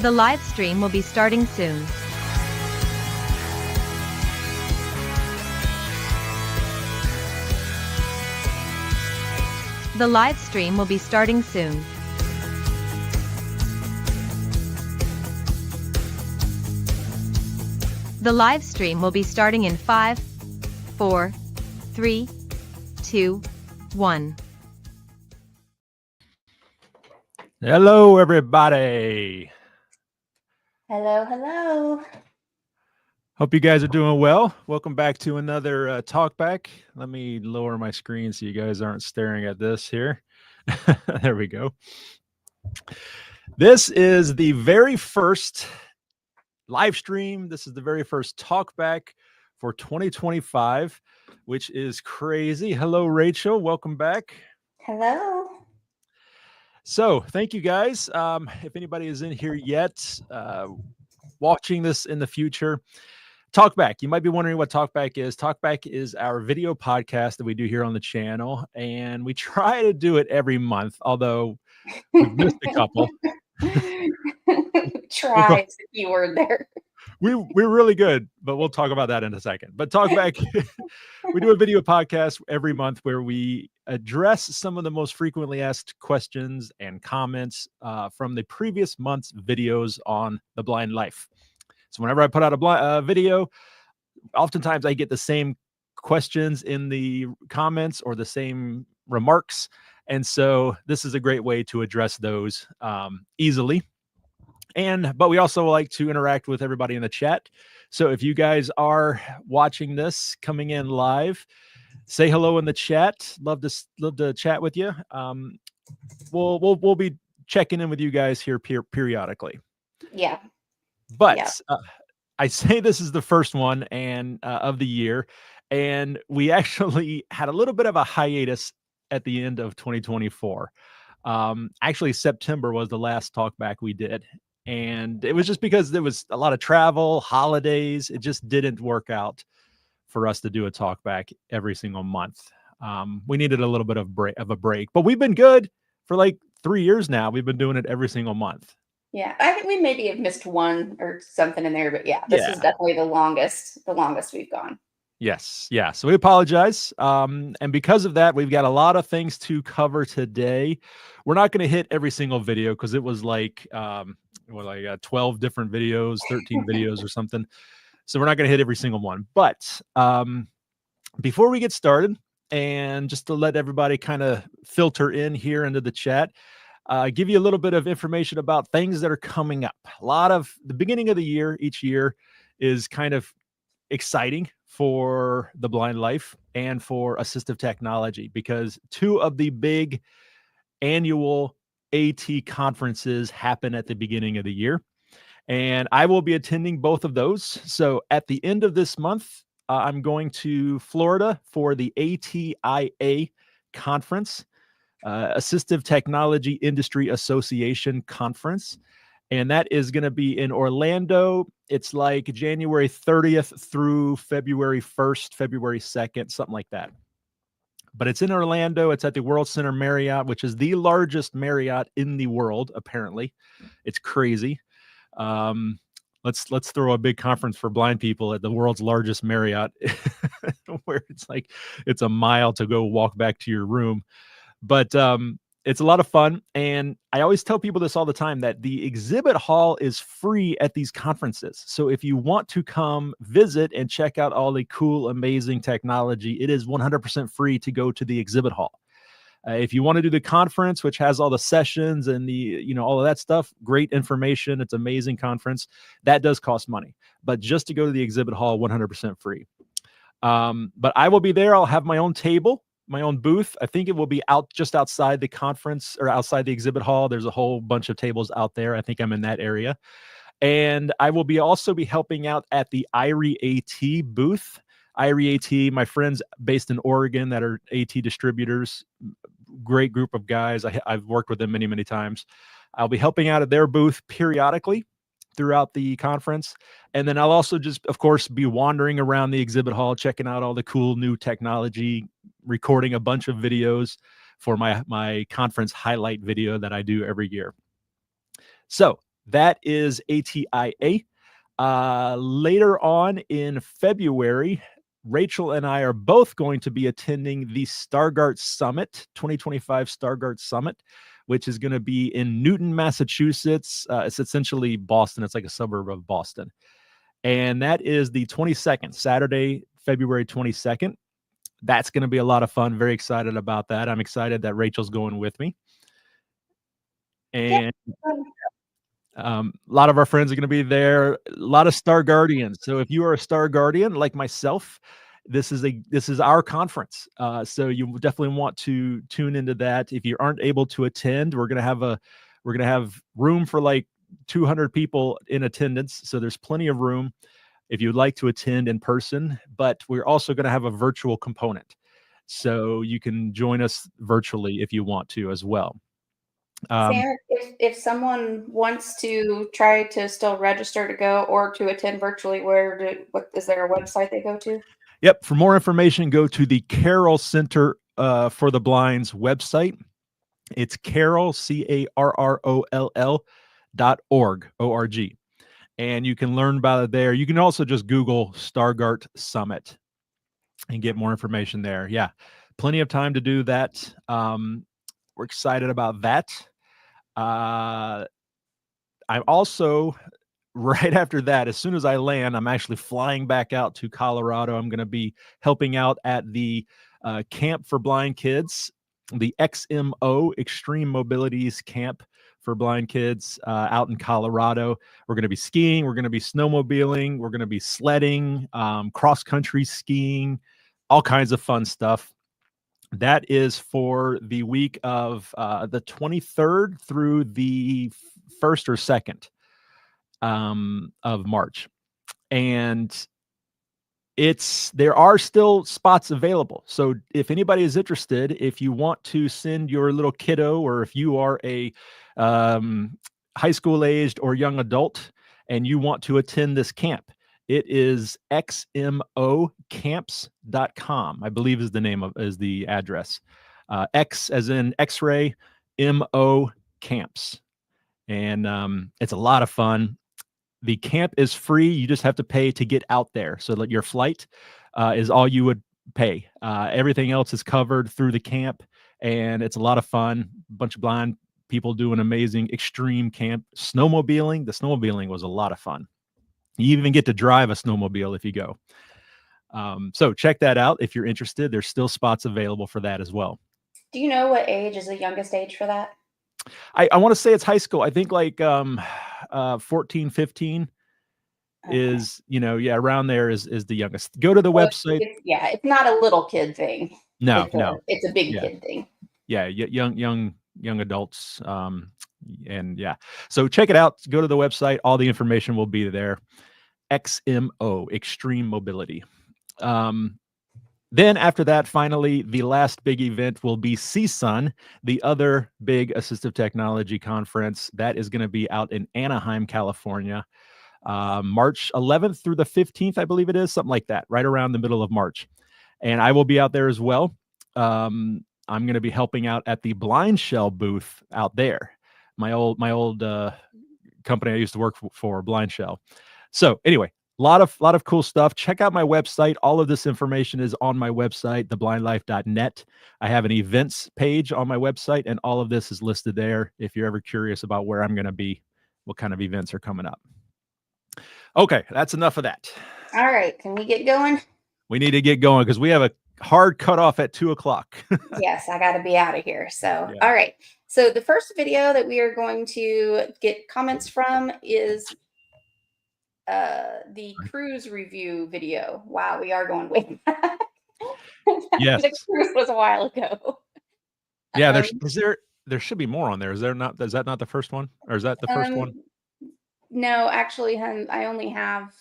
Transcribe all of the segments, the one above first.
The live stream will be starting soon. The live stream will be starting soon. The live stream will be starting in 5, 4, 3, 2, 1. Hello, everybody. Hello, hello. Hope you guys are doing well. Welcome back to another Talkback. Let me lower my screen so you guys aren't staring at this here. There we go. This is the very first live stream. This is the very first Talkback for 2025, which is crazy. Hello, Rachel. Welcome back. Hello. So thank you guys. If anybody is in here yet, watching this in the future, Talkback. You might be wondering what Talkback is. Talkback is our video podcast that we do here on the channel, and we try to do it every month, although we've missed a couple. Try is the key word there. We're really good, but we'll talk about that in a second. But Talkback, we do a video podcast every month where we address some of the most frequently asked questions and comments from the previous month's videos on the blind life. So whenever I put out a video, oftentimes I get the same questions in the comments or the same remarks. And so this is a great way to address those easily. But we also like to interact with everybody in the chat. So if you guys are watching this coming in live, say hello in the chat. Love to chat with you. We'll be checking in with you guys here periodically. Yeah. But I say this is the first one of the year, and we actually had a little bit of a hiatus at the end of 2024. Actually, September was the last Talkback we did. And it was just because there was a lot of travel, holidays. It just didn't work out for us to do a Talkback every single month. We needed a little bit of a break, but we've been good for like 3 years now. We've been doing it every single month. Yeah, I think we maybe have missed one or something in there, but this is definitely the longest we've gone. Yes. Yeah. So we apologize. And because of that, we've got a lot of things to cover today. We're not going to hit every single video because it was like 12 different videos, 13 videos or something. So we're not going to hit every single one. But before we get started, and just to let everybody kind of filter in here into the chat, give you a little bit of information about things that are coming up. A lot of the beginning of the year, each year is kind of exciting for the blind life and for assistive technology, because two of the big annual AT conferences happen at the beginning of the year. And I will be attending both of those. So at the end of this month, I'm going to Florida for the ATIA conference, Assistive Technology Industry Association conference. And that is going to be in Orlando. It's like January 30th through February 1st, February 2nd, something like that. But it's in Orlando. It's at the World Center Marriott, which is the largest Marriott in the world, apparently. It's crazy. Let's throw a big conference for blind people at the world's largest Marriott, where it's a mile to go walk back to your room. But it's a lot of fun. And I always tell people this all the time, that the exhibit hall is free at these conferences. So if you want to come visit and check out all the cool, amazing technology, it is 100% free to go to the exhibit hall. If you want to do the conference, which has all the sessions and all of that stuff, great information. It's an amazing conference. That does cost money. But just to go to the exhibit hall, 100% free. But I will be there. I'll have my own table, my own booth. I think it will be just outside the conference or outside the exhibit hall. There's a whole bunch of tables out there. I think I'm in that area. And I will also be helping out at the IRI AT booth. IRI AT, my friends based in Oregon that are AT distributors, great group of guys. I've worked with them many, many times. I'll be helping out at their booth periodically throughout the conference. And then I'll also just, of course, be wandering around the exhibit hall, checking out all the cool new technology, recording a bunch of videos for my conference highlight video that I do every year. So That is ATIA. Later on in February, Rachel and I are both going to be attending the Stargart Summit, 2025 Stargart Summit, which is going to be in Newton, Massachusetts. It's essentially Boston. It's like a suburb of Boston. And that is the 22nd, Saturday, February 22nd. That's going to be a lot of fun. Very excited about that. I'm excited that Rachel's going with me. And a lot of our friends are going to be there. A lot of Star Guardians. So if you are a Star Guardian like myself, this is our conference. So you definitely want to tune into that. If you aren't able to attend, we're going to have room for like 200 people in attendance. So there's plenty of room if you'd like to attend in person, but we're also going to have a virtual component. So you can join us virtually if you want to as well. Sarah, if someone wants to try to still register to go or to attend virtually, what is there a website they go to? Yep. For more information, go to the Carroll Center for the Blind's website. It's Carroll, CARROLL.org, O-R-G. And you can learn about it there. You can also just Google Stargart Summit and get more information there. Yeah, plenty of time to do that. We're excited about that. I'm also, right after that, as soon as I land, I'm actually flying back out to Colorado. I'm going to be helping out at the Camp for Blind Kids, the XMO, Extreme Mobilities Camp for Blind Kids out in Colorado. We're going to be skiing. We're going to be snowmobiling. We're going to be sledding, cross-country skiing, all kinds of fun stuff. That is for the week of the 23rd through the 1st or 2nd of March. And there are still spots available. So if anybody is interested, if you want to send your little kiddo, or if you are a high school aged or young adult and you want to attend this camp, it is xmocamps.com, I believe is the address. X as in X-ray, M-O camps. And it's a lot of fun. The camp is free. You just have to pay to get out there. So that your flight is all you would pay. Everything else is covered through the camp, and it's a lot of fun. A bunch of blind people do an amazing extreme camp. Snowmobiling. The snowmobiling was a lot of fun. You even get to drive a snowmobile if you go. So check that out if you're interested. There's still spots available for that as well. Do you know what age is the youngest age for that? I want to say it's high school. I think like 14, 15 is, around there is the youngest. Go to the website. It's not a little kid thing. No, it's a big kid thing. Yeah, young adults. And yeah, so check it out. Go to the website. All the information will be there. XMO, Extreme Mobility. Then after that, finally, the last big event will be CSUN, the other big assistive technology conference. That is going to be out in Anaheim, California, March 11th through the 15th, I believe it is, something like that, right around the middle of March. And I will be out there as well. I'm going to be helping out at the Blind Shell booth out there. My old company I used to work for, Blind Shell. So anyway, a lot of cool stuff. Check out my website. All of this information is on my website, theblindlife.net. I have an events page on my website, and all of this is listed there if you're ever curious about where I'm going to be, what kind of events are coming up. Okay, that's enough of that. All right, can we get going? We need to get going because we have a hard cutoff at 2:00. Yes, I got to be out of here. So, yeah. All right. So the first video that we are going to get comments from is the cruise review video. Wow, we are going way back. Yes. The cruise was a while ago. Yeah, there should be more on there. Is there not? Is that not the first one? Or is that the first one? No, actually, I only have.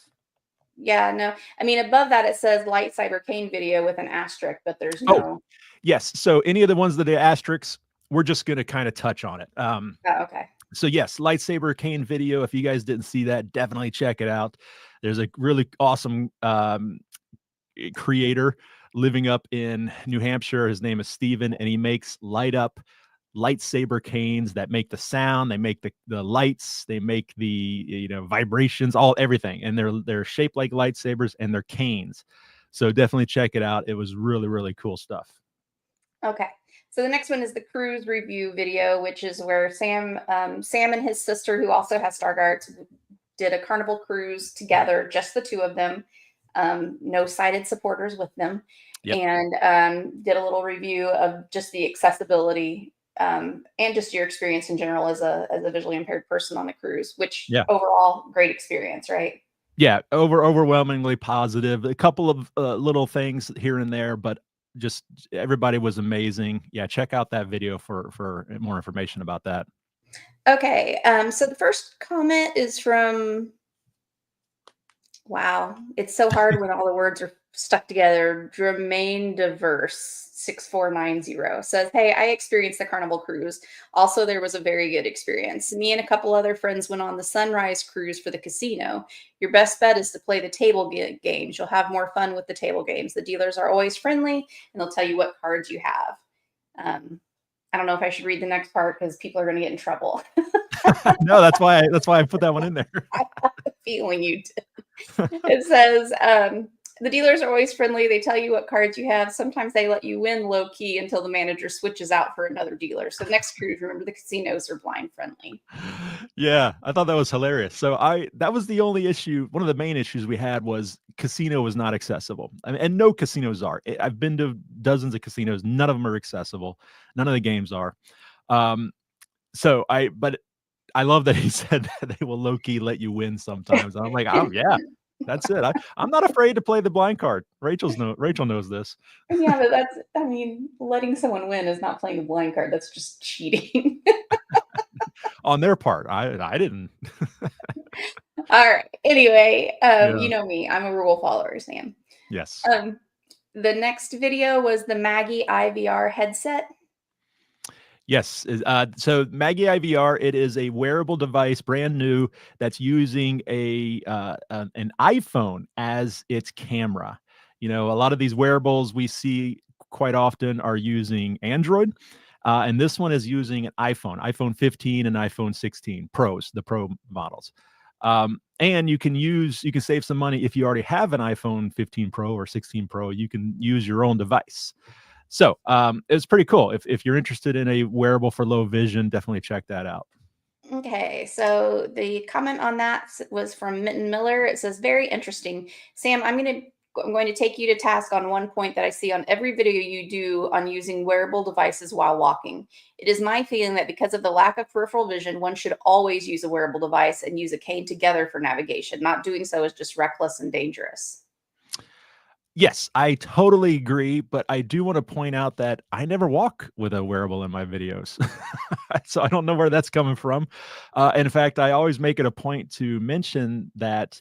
Yeah, no. I mean, above that it says lightsaber cane video with an asterisk, but there's no. Oh, yes. So any of the ones that are asterisks, we're just going to kind of touch on it. Okay. So yes, lightsaber cane video. If you guys didn't see that, definitely check it out. There's a really awesome creator living up in New Hampshire. His name is Steven, and he makes light up lightsaber canes that make the sound, they make the lights, they make the vibrations, everything, and they're shaped like lightsabers and they're canes. So definitely check it out. It was really, really cool stuff. Okay. So the next one is the cruise review video, which is where Sam and his sister, who also has Stargarts, did a Carnival cruise together, just the two of them, no sighted supporters with them, Yep. and did a little review of just the accessibility and just your experience in general as a visually impaired person on the cruise, which overall great experience, right? Yeah, overwhelmingly positive. A couple of little things here and there, but just everybody was amazing. Yeah, check out that video for more information about that. Okay, so the first comment is from, wow, it's so hard when all the words are stuck together. Dremaine Diverse 6490 says, "Hey, I experienced the Carnival cruise. Also, there was a very good experience. Me and a couple other friends went on the Sunrise cruise for the casino. Your best bet is to play the table games. You'll have more fun with the table games. The dealers are always friendly, and they'll tell you what cards you have." I don't know if I should read the next part because people are going to get in trouble. No, that's why I put that one in there. I have a feeling you did. It says, the dealers are always friendly. They tell you what cards you have. Sometimes they let you win low key until the manager switches out for another dealer. So next cruise, remember the casinos are blind friendly. Yeah, I thought that was hilarious. So that was the only issue. One of the main issues we had was casino was not accessible. I mean, and no casinos are. I've been to dozens of casinos. None of them are accessible. None of the games are. But I love that he said that they will low key let you win sometimes. I'm like, oh yeah, that's it. I'm not afraid to play the blind card. Rachel knows this. Yeah, but letting someone win is not playing the blind card. That's just cheating. On their part. I didn't. All right. Anyway, you know me. I'm a rule follower, Sam. Yes. The next video was the Maggie IVR headset. Yes. So Maggie IVR, it is a wearable device, brand new, that's using an iPhone as its camera. A lot of these wearables we see quite often are using Android, and this one is using an iPhone 15 and iPhone 16 Pros, the Pro models. And you can save some money if you already have an iPhone 15 Pro or 16 Pro. You can use your own device. So it's pretty cool. If you're interested in a wearable for low vision, definitely check that out. Okay, so the comment on that was from Mitten Miller. It says, "Very interesting. Sam, I'm going to take you to task on one point that I see on every video you do on using wearable devices while walking. It is my feeling that because of the lack of peripheral vision, one should always use a wearable device and use a cane together for navigation. Not doing so is just reckless and dangerous." Yes, I totally agree, but I do want to point out that I never walk with a wearable in my videos. So I don't know where that's coming from. In fact, I always make it a point to mention that,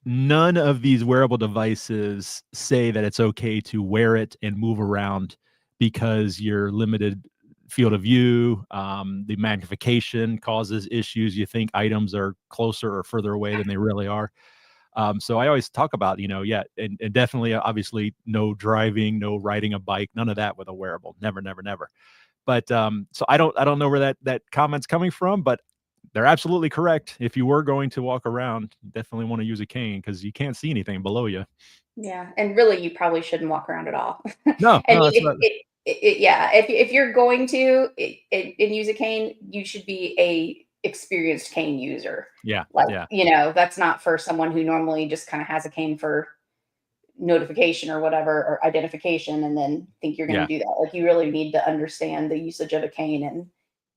none of these wearable devices say that it's okay to wear it and move around because you're limited field of view. The magnification causes issues. You think items are closer or further away than they really are. So I always talk about, and definitely, obviously, no driving, no riding a bike, none of that with a wearable. Never, never, never. But so I don't know where that comment's coming from, but they're absolutely correct. If you were going to walk around, you definitely want to use a cane because you can't see anything below you. Yeah, and really, you probably shouldn't walk around at all. No, I no, mean, if you're going to and use a cane, you should be a experienced cane user. Yeah, Like, yeah. that's not for someone who normally just kind of has a cane for notification or whatever, or identification, and then think you're going to do that. Like, you really need to understand the usage of a cane and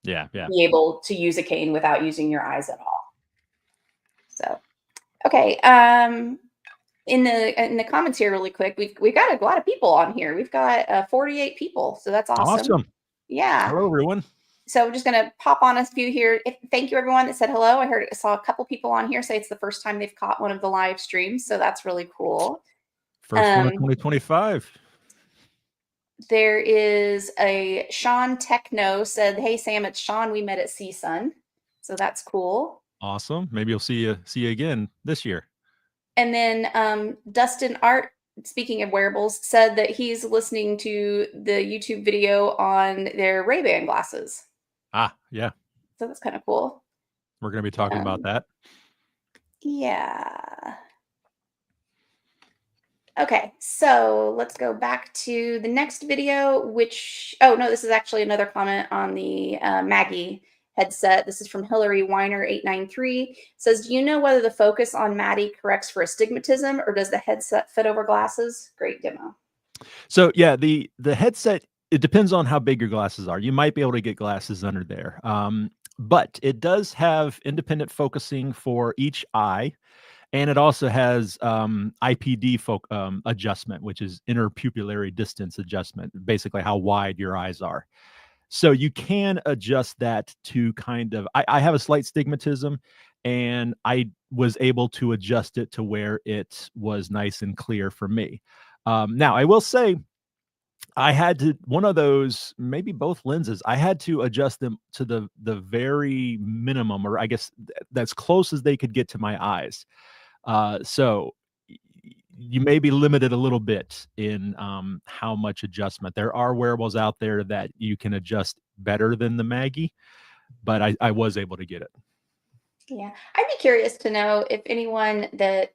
yeah. be able to use a cane without using your eyes at all. So, okay. In the comments here really quick, we've got a lot of people on here. We've got 48 people. So that's awesome. Yeah. Hello, everyone. So I'm just going to pop on a few here. Thank you, everyone that said hello. I saw a couple people on here say it's the first time they've caught one of the live streams. So that's really cool. First one of 2025. There is a Sean Techno said, "Hey, Sam, it's Sean. We met at CSUN." So that's cool. Awesome. Maybe you'll see you again this year. And then Dustin Art speaking of wearables, said that he's listening to the YouTube video on their Ray-Ban glasses. Ah, yeah, So that's kind of cool. we're going to be talking about Um, that. yeah. Okay, so let's go back to the next video, which, oh no, this is actually another comment on the Maggie headset. This is from Hillary Weiner 893. Says, do you know whether the focus on Maddie corrects for astigmatism or does the headset fit over glasses? Great demo. So yeah, the headset, it depends on how big your glasses are. You might be able to get glasses under there. But it does have independent focusing for each eye. And it also has IPD adjustment, which is interpupillary distance adjustment, basically how wide your eyes are. So you can adjust that to kind of, I have a slight stigmatism, and I was able to adjust it to where it was nice and clear for me. Now, I will say, I had to, one of those, maybe both lenses, I had to adjust them to the very minimum, or I guess that's close as they could get to my eyes. So you may be limited a little bit in how much adjustment. There are wearables out there that you can adjust better than the Maggie, but I was able to get it. Yeah, I'd be curious to know if anyone that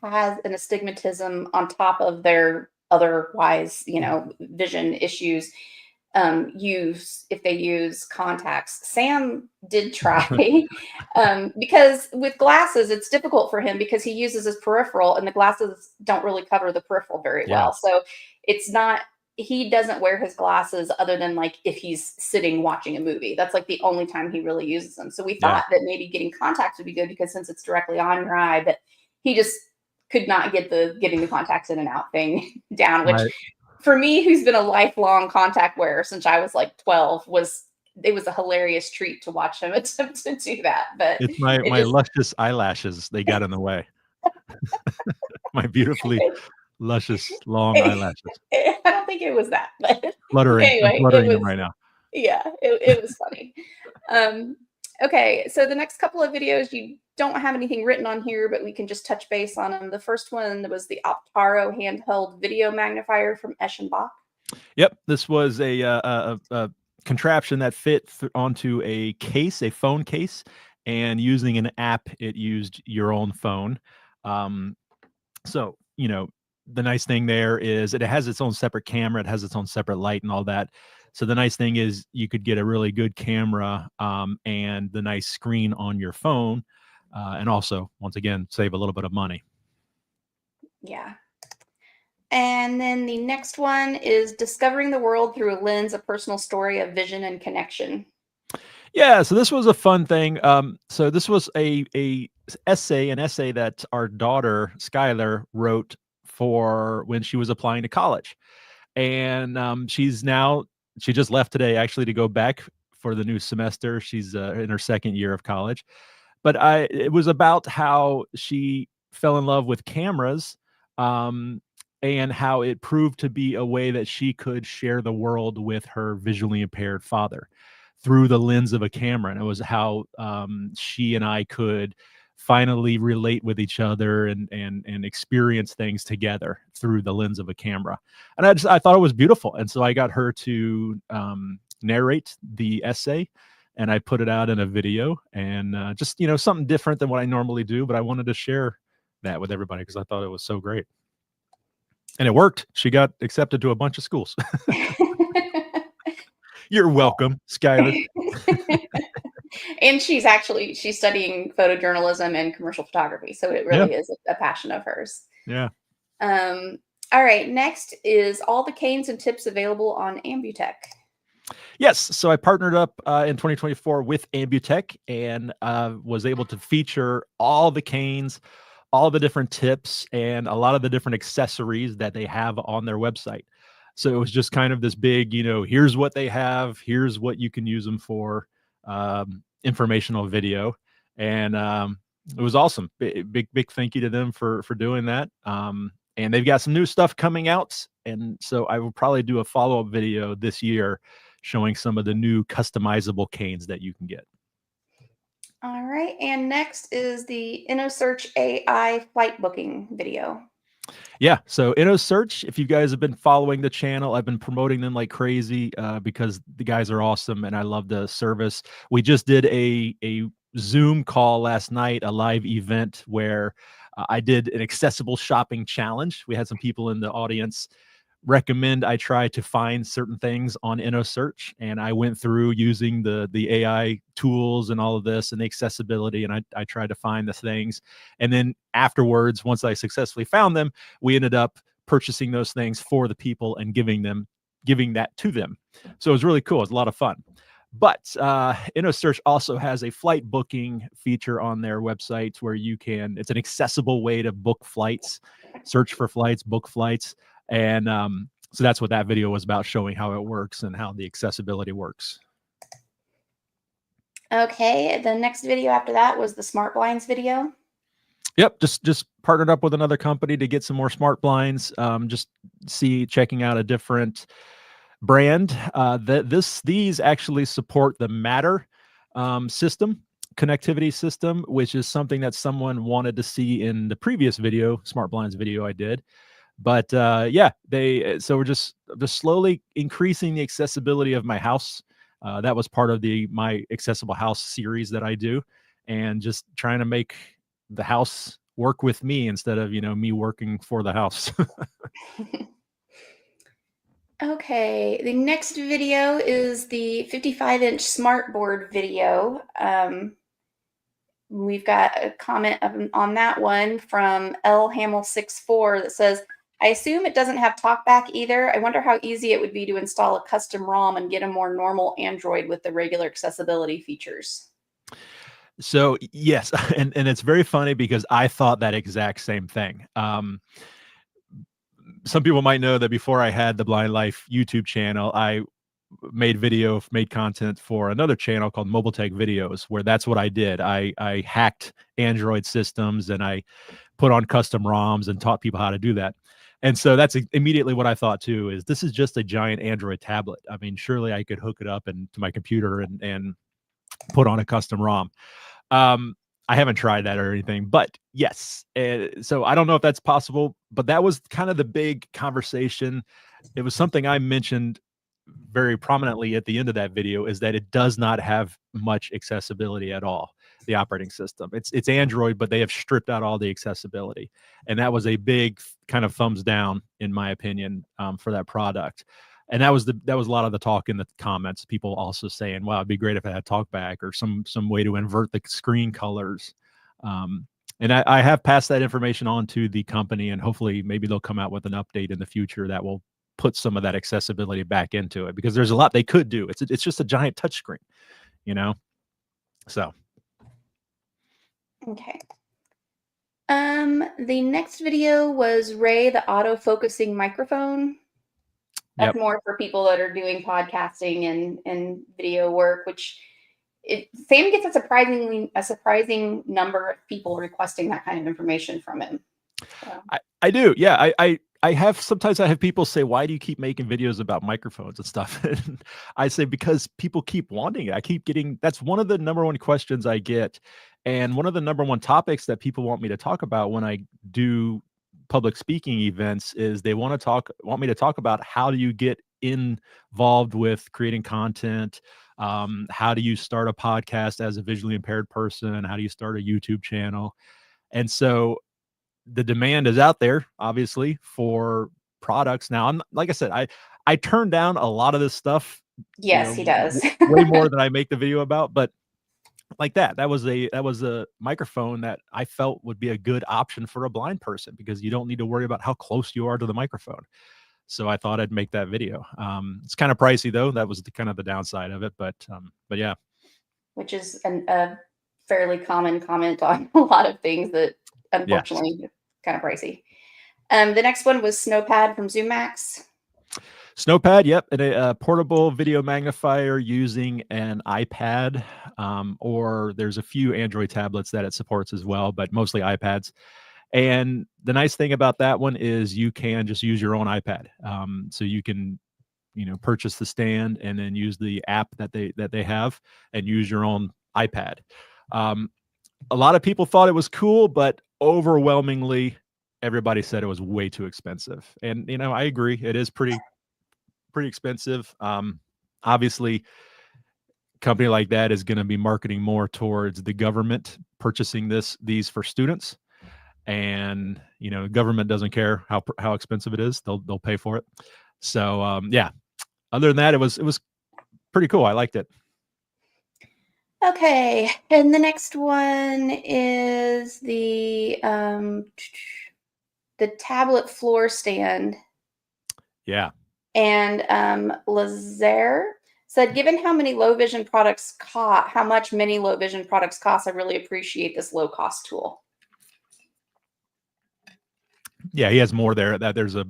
has an astigmatism on top of their otherwise, vision issues, if they use contacts. Sam did try, because with glasses, it's difficult for him because he uses his peripheral, and the glasses don't really cover the peripheral very Yeah. well. So it's not. He doesn't wear his glasses other than like if he's sitting watching a movie. That's like the only time he really uses them. So we Yeah. thought that maybe getting contacts would be good because since it's directly on your eye, but he just could not get getting the contacts in and out thing down, which Right. for me, who's been a lifelong contact wearer since I was like 12, it was a hilarious treat to watch him attempt to do that. But It's my it just luscious eyelashes. They got in the way. My beautifully luscious long eyelashes. I don't think it was that, but Fluttering. I'm anyway, fluttering them right now. yeah, it was funny. Okay, so the next couple of videos, you don't have anything written on here, but we can just touch base on them. The first one was the Optaro handheld video magnifier from Eschenbach. Yep, this was a contraption that fit onto a case, a phone case, and using an app, it used your own phone. So, the nice thing there is it has its own separate camera, it has its own separate light and all that. So the nice thing is you could get a really good camera and the nice screen on your phone, and also, once again, save a little bit of money. Yeah. And then the next one is Discovering the World Through a Lens, a personal story of vision and connection. Yeah, so this was a fun thing. So this was an essay that our daughter Skylar wrote for when she was applying to college, and she just left today actually to go back for the new semester. She's in her second year of college, but it was about how she fell in love with cameras, and how it proved to be a way that she could share the world with her visually impaired father through the lens of a camera. And it was how she and I could finally relate with each other and experience things together through the lens of a camera. And I thought it was beautiful. And so I got her to narrate the essay, and I put it out in a video, and just, something different than what I normally do, but I wanted to share that with everybody because I thought it was so great. And it worked. She got accepted to a bunch of schools. You're welcome, Skylar. And she's studying photojournalism and commercial photography. So it really is a passion of hers. Yeah. All right. Next is all the canes and tips available on Ambutech. Yes. So I partnered up in 2024 with Ambutech and was able to feature all the canes, all the different tips, and a lot of the different accessories that they have on their website. So it was just kind of this big, here's what they have, here's what you can use them for, informational video. And it was awesome. Big thank you to them for doing that. And they've got some new stuff coming out. And so I will probably do a follow-up video this year showing some of the new customizable canes that you can get. All right. And next is the InnoSearch AI flight booking video. Yeah, so InnoSearch, if you guys have been following the channel, I've been promoting them like crazy because the guys are awesome and I love the service. We just did a Zoom call last night, a live event where I did an accessible shopping challenge. We had some people in the audience recommend I try to find certain things on InnoSearch, and I went through using the AI tools and all of this and the accessibility, and I tried to find the things. And then afterwards, once I successfully found them, we ended up purchasing those things for the people and giving that to them. So it was really cool. It was a lot of fun. But InnoSearch also has a flight booking feature on their website where it's an accessible way to book flights, search for flights, book flights. And so that's what that video was about, showing how it works and how the accessibility works. Okay, the next video after that was the smart blinds video. Yep, just partnered up with another company to get some more smart blinds. Just checking out a different brand. These actually support the Matter system, connectivity system, which is something that someone wanted to see in the previous video, smart blinds video I did. But yeah, so we're just slowly increasing the accessibility of my house. That was part of my accessible house series that I do, and just trying to make the house work with me instead of me working for the house. Okay, the next video is the 55-inch smartboard video. We've got a comment on that one from L Hamill 64 that says, I assume it doesn't have TalkBack either. I wonder how easy it would be to install a custom ROM and get a more normal Android with the regular accessibility features. So yes, and it's very funny because I thought that exact same thing. Some people might know that before I had the Blind Life YouTube channel, I made content for another channel called Mobile Tech Videos, where that's what I did. I hacked Android systems and I put on custom ROMs and taught people how to do that. And so that's immediately what I thought too, is this is just a giant Android tablet. I mean, surely I could hook it up to my computer and put on a custom ROM. I haven't tried that or anything, but yes. So I don't know if that's possible, but that was kind of the big conversation. It was something I mentioned very prominently at the end of that video, is that it does not have much accessibility at all. The operating system, it's Android, but they have stripped out all the accessibility. And that was a big kind of thumbs down, in my opinion, for that product. And that was a lot of the talk in the comments. People also saying, "Wow, it'd be great if it had TalkBack or some way to invert the screen colors." And I have passed that information on to the company, and hopefully, maybe they'll come out with an update in the future that will put some of that accessibility back into it, because there's a lot they could do. It's just a giant touchscreen, So. Okay. The next video was Ray, the auto-focusing microphone. That's more for people that are doing podcasting and video work, which Sam gets a surprising number of people requesting that kind of information from him. So. I do. Yeah. Sometimes I have people say, why do you keep making videos about microphones and stuff? And I say, because people keep wanting it. That's one of the number one questions I get. And one of the number one topics that people want me to talk about when I do public speaking events is they want me to talk about, how do you get involved with creating content? How do you start a podcast as a visually impaired person? How do you start a YouTube channel? And so the demand is out there, obviously, for products. Now, like I said, I turn down a lot of this stuff. Yes, he does. Way more than I make the video about. But like that was a microphone that I felt would be a good option for a blind person, because you don't need to worry about how close you are to the microphone. So I thought I'd make that video. It's kind of pricey though. That was kind of the downside of it, but yeah. Which is a fairly common comment on a lot of things that unfortunately kind of pricey. The next one was Snowpad from ZoomMax. Snowpad, yep, and a portable video magnifier using an iPad, or there's a few Android tablets that it supports as well, but mostly iPads. And the nice thing about that one is you can just use your own iPad. So you can, purchase the stand and then use the app that they have and use your own iPad. A lot of people thought it was cool, but overwhelmingly, everybody said it was way too expensive. And, you know, I agree. It is pretty expensive. Obviously, company like that is going to be marketing more towards the government purchasing these for students. And, you know, government doesn't care how expensive it is. They'll pay for it. So, yeah, other than that, it was pretty cool. I liked it. Okay, and the next one is the tablet floor stand. Yeah. And Lazare said, given how many low vision products cost, how much many low vision products cost, I really appreciate this low cost tool. Yeah, he has more there. That there's a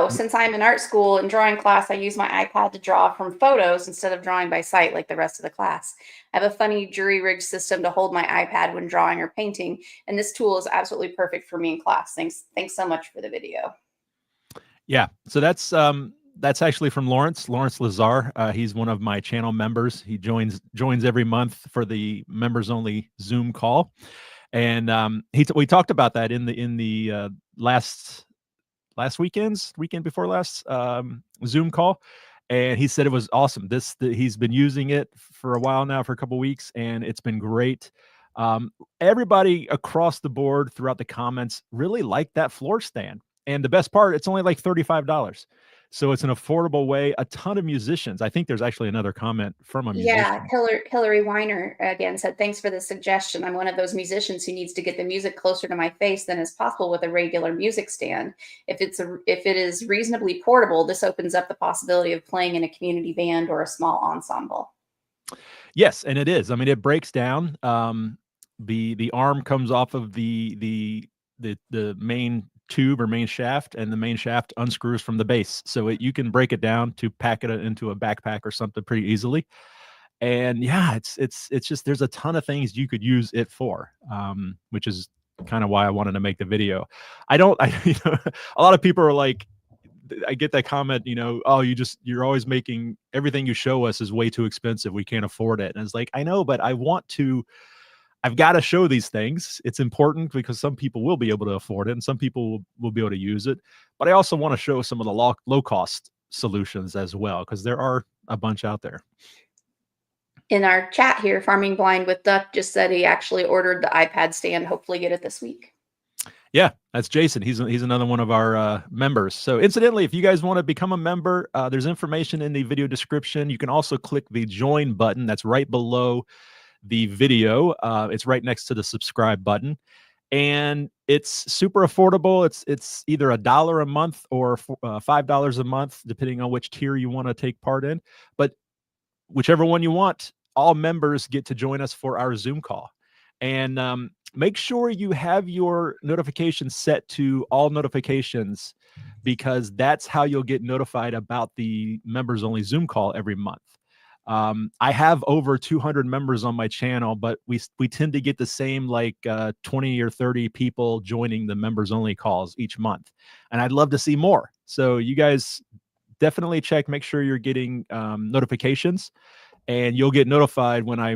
Since I'm in art school and drawing class, I use my iPad to draw from photos instead of drawing by sight like the rest of the class. I have a funny jury rigged system to hold my iPad when drawing or painting, and this tool is absolutely perfect for me in class. Thanks so much for the video. Yeah, so that's actually from Lawrence Lazar. He's one of my channel members. He joins every month for the members only Zoom call, and we talked about that in the weekend before last Zoom call, and he said it was awesome. He's been using it for a while now, for a couple weeks, and it's been great. Everybody across the board throughout the comments really liked that floor stand. And the best part, it's only like $35. So it's an affordable way. A ton of musicians. I think there's actually another comment from a musician. Yeah, Hillary Weiner again said, thanks for the suggestion. I'm one of those musicians who needs to get the music closer to my face than is possible with a regular music stand. If it is reasonably portable, this opens up the possibility of playing in a community band or a small ensemble. Yes, and it is. I mean, it breaks down. The arm comes off of the main tube or main shaft, and the main shaft unscrews from the base, so you can break it down to pack it into a backpack or something pretty easily. And yeah, it's just, there's a ton of things you could use it for, which is kind of why I wanted to make the video. You know, a lot of people are like, I get that comment, you know, oh, you're always making everything you show us is way too expensive, we can't afford it. And it's like, I know, but I've got to show these things. It's important because some people will be able to afford it and some people will be able to use it. But I also want to show some of the low cost solutions as well, because there are a bunch out there. In our chat here, Farming Blind with Duck just said he actually ordered the iPad stand. Hopefully get it this week. Yeah, that's Jason. He's another one of our members. So incidentally, if you guys want to become a member, there's information in the video description. You can also click the join button that's right below the video. It's right next to the subscribe button, and it's super affordable. It's either $1 a month or $5 a month, depending on which tier you want to take part in. But whichever one you want, all members get to join us for our Zoom call. And make sure you have your notifications set to all notifications, because that's how you'll get notified about the members only Zoom call every month. I have over 200 members on my channel, but we tend to get the same like 20 or 30 people joining the members only calls each month. And I'd love to see more. So you guys definitely make sure you're getting notifications, and you'll get notified when I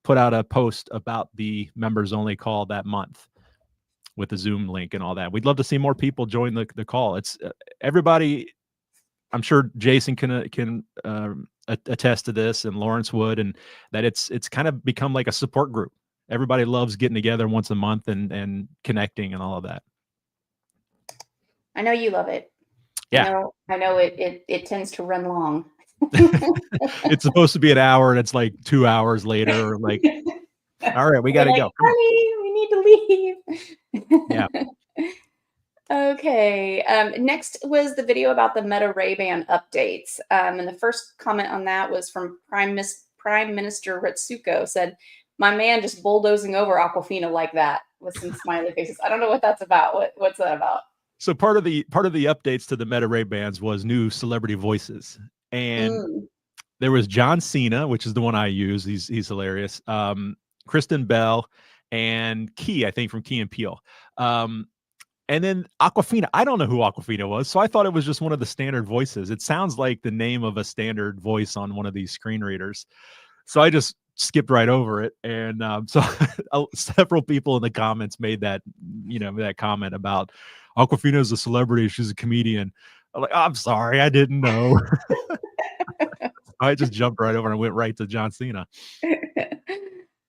put out a post about the members only call that month with the Zoom link and all that. We'd love to see more people join the call. It's everybody. I'm sure Jason can attest to this, and Lawrence would, and that it's kind of become like a support group. Everybody loves getting together once a month and connecting and all of that. I know you love it. Yeah, I know it tends to run long. It's supposed to be an hour, and it's like 2 hours later. Or like, all right, we got to go. Honey, we need to leave. Yeah. Okay. Next was the video about the Meta Ray-Ban updates. And the first comment on that was from Prime Minister Ritsuko, said, my man just bulldozing over Aquafina like that, with some smiley faces. I don't know what that's about. What's that about? So part of the updates to the Meta Ray-Bans was new celebrity voices. And there was John Cena, which is the one I use. He's hilarious. Kristen Bell and Key, I think, from Key and Peele. And then Aquafina. I don't know who Aquafina was, so I thought it was just one of the standard voices. It sounds like the name of a standard voice on one of these screen readers. So I just skipped right over it. And so several people in the comments made that, that comment about Aquafina is a celebrity. She's a comedian. I'm like, I'm sorry, I didn't know. I just jumped right over and went right to John Cena.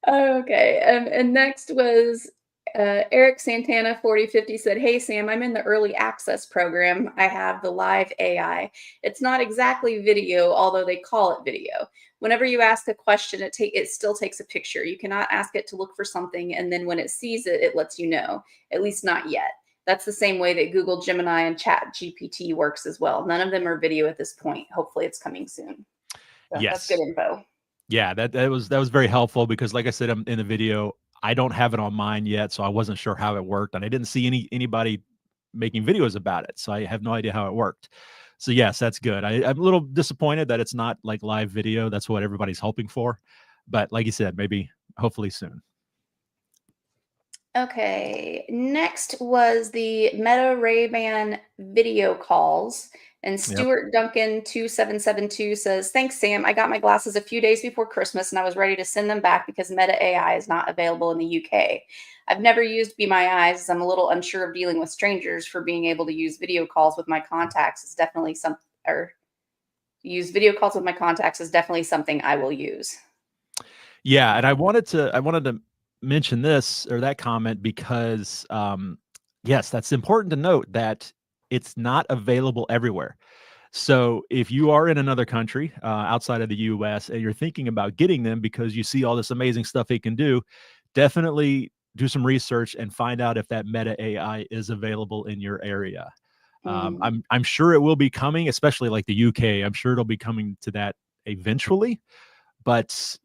Okay. And next was Eric Santana 4050 said, "Hey Sam, I'm in the early access program. I have the live AI. It's not exactly video, although they call it video. Whenever you ask a question, it still takes a picture. You cannot ask it to look for something, and then when it sees it, it lets you know. At least not yet. That's the same way that Google Gemini and Chat GPT works as well. None of them are video at this point. Hopefully it's coming soon." So that's good info. Yeah, that was very helpful because, like I said, in the video, I don't have it on mine yet, so I wasn't sure how it worked, and I didn't see anybody making videos about it, so I have no idea how it worked. So yes, that's good. I'm a little disappointed that it's not like live video. That's what everybody's hoping for, but like you said, maybe hopefully soon. Okay, next was the Meta Ray-Ban video calls. And Stuart Duncan 2772 says, "Thanks, Sam. I got my glasses a few days before Christmas and I was ready to send them back because Meta AI is not available in the UK. I've never used Be My Eyes as I'm a little unsure of dealing with strangers for being able to use video calls with my contacts is definitely something I will use." Yeah, and I wanted to mention this or that comment because yes, that's important to note that it's not available everywhere. So if you are in another country outside of the US and you're thinking about getting them because you see all this amazing stuff it can do, definitely do some research and find out if that Meta AI is available in your area. I'm sure it will be coming, especially like the UK. I'm sure it'll be coming to that eventually, but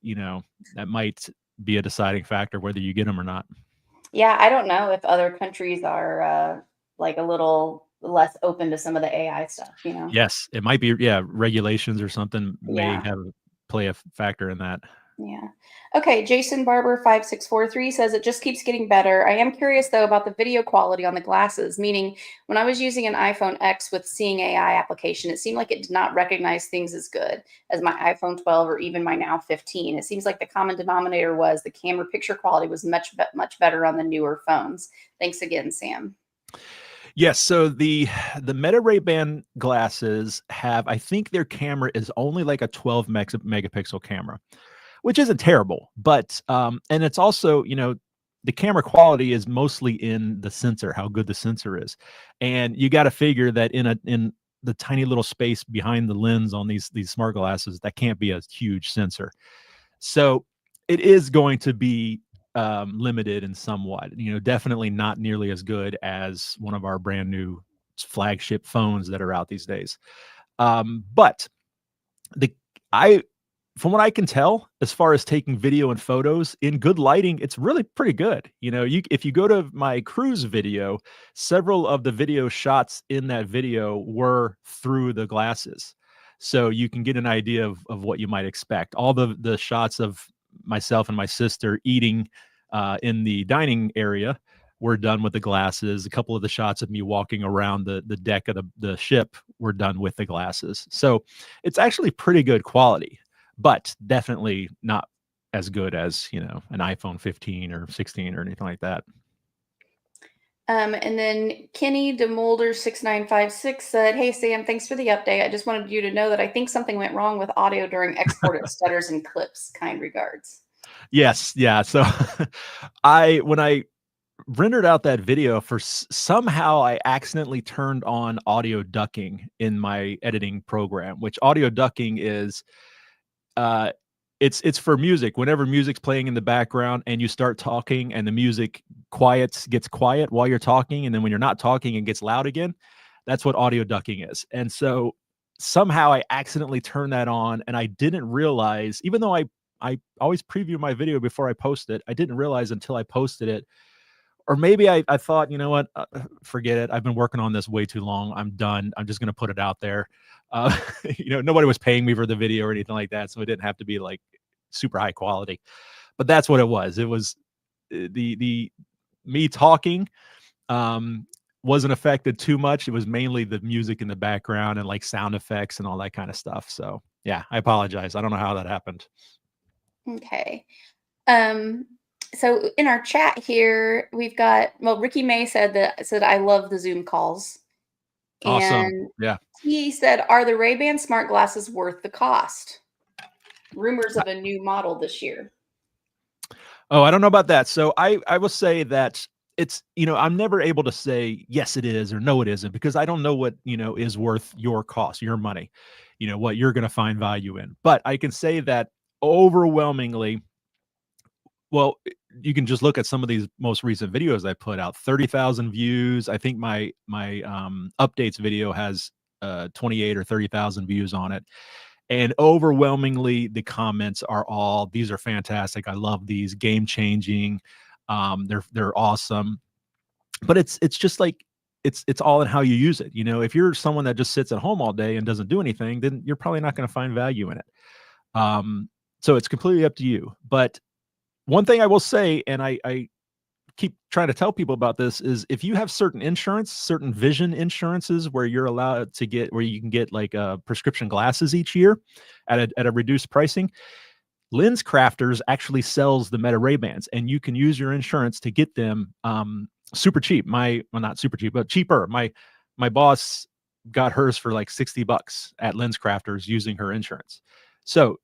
that might be a deciding factor whether you get them or not. Yeah, I don't know if other countries are like a little less open to some of the AI stuff, Yes, it might be. Yeah, regulations or something may Yeah. play a factor in that. Yeah. Okay, Jason Barber 5643 says it just keeps getting better. I am curious though about the video quality on the glasses, meaning when I was using an iPhone X with Seeing AI application, it seemed like it did not recognize things as good as my iPhone 12 or even my now 15. It seems like the common denominator was the camera picture quality was much better on the newer phones. Thanks again, Sam. Yes, so the Meta Ray-Ban glasses have, I think their camera is only like a 12 megapixel camera, which isn't terrible, but and it's also, the camera quality is mostly in the sensor, how good the sensor is. And you got to figure that in the tiny little space behind the lens on these smart glasses, that can't be a huge sensor. So it is going to be limited in somewhat, definitely not nearly as good as one of our brand new flagship phones that are out these days. But from what I can tell, as far as taking video and photos in good lighting, it's really pretty good. If you go to my cruise video, several of the video shots in that video were through the glasses. So you can get an idea of what you might expect. All the shots of myself and my sister eating in the dining area were done with the glasses. A couple of the shots of me walking around the deck of the ship were done with the glasses. So it's actually pretty good quality, but definitely not as good as, an iPhone 15 or 16 or anything like that. And then Kenny DeMolder 6956 said, "Hey Sam, thanks for the update. I just wanted you to know that I think something went wrong with audio during export. It stutters and clips. Kind regards." Yes, yeah. So when I rendered out that video somehow I accidentally turned on audio ducking in my editing program, which audio ducking is it's for music. Whenever music's playing in the background and you start talking and the music gets quiet while you're talking, and then when you're not talking it gets loud again, that's what audio ducking is. And so somehow I accidentally turned that on, and I didn't realize, even though I always preview my video before I post it, I didn't realize until I posted it. Or maybe I thought, forget it. I've been working on this way too long. I'm done. I'm just going to put it out there. Nobody was paying me for the video or anything like that, so it didn't have to be like super high quality. But that's what it was. It was the me talking wasn't affected too much. It was mainly the music in the background and like sound effects and all that kind of stuff. So yeah, I apologize. I don't know how that happened. Okay. So in our chat here, we've got, well, Ricky May said I love the Zoom calls. Awesome. And Yeah. he said, are the Ray-Ban smart glasses worth the cost? Rumors of a new model this year. Oh, I don't know about that. So I will say that it's, I'm never able to say yes it is or no it isn't, because I don't know what, is worth your cost, your money, what you're going to find value in. But I can say that overwhelmingly, well, you can just look at some of these most recent videos I put out. 30,000 views. I think my updates video has 28 or 30,000 views on it. And overwhelmingly, the comments are all, these are fantastic. I love these, game changing. They're awesome. But it's just like, it's all in how you use it. If you're someone that just sits at home all day and doesn't do anything, then you're probably not going to find value in it. So it's completely up to you. But one thing I will say, and I keep trying to tell people about this, is if you have certain insurance, certain vision insurances where you're allowed to get, where you can get like prescription glasses each year at a reduced pricing, Lens Crafters actually sells the Meta Ray-Bans, and you can use your insurance to get them super cheap. Well, not super cheap, but cheaper. My boss got hers for like $60 at Lens Crafters using her insurance. So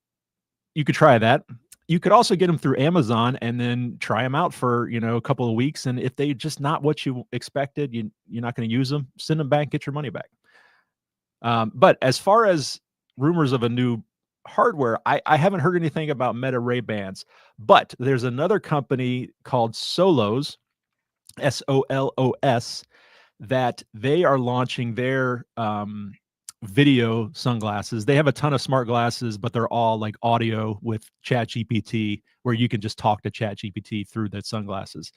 you could try that. You could also get them through Amazon and then try them out for, a couple of weeks. And if they just not what you expected, you're not going to use them, send them back, get your money back. But as far as rumors of a new hardware, I haven't heard anything about Meta Ray-Bans, but there's another company called Solos, Solos, that they are launching their video sunglasses. They have a ton of smart glasses, but they're all like audio with ChatGPT, where you can just talk to ChatGPT through the sunglasses.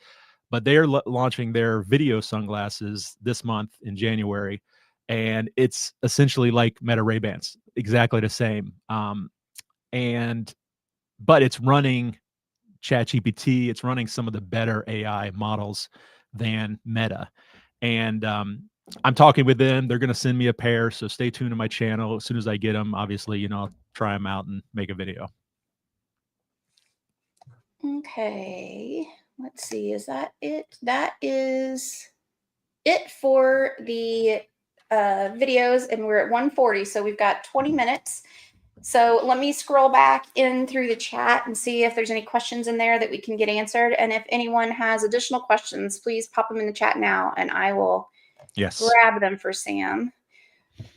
But they're launching their video sunglasses this month in January, and it's essentially like Meta Ray-Bans, exactly the same. But it's running ChatGPT. It's running some of the better AI models than Meta, and I'm talking with them. They're going to send me a pair, so stay tuned to my channel. As soon as I get them, obviously, I'll try them out and make a video. Okay, let's see. Is that it? That is it for the videos, and we're at 1:40, so we've got 20 minutes. So let me scroll back in through the chat and see if there's any questions in there that we can get answered. And if anyone has additional questions, please pop them in the chat now, and I will grab them for Sam.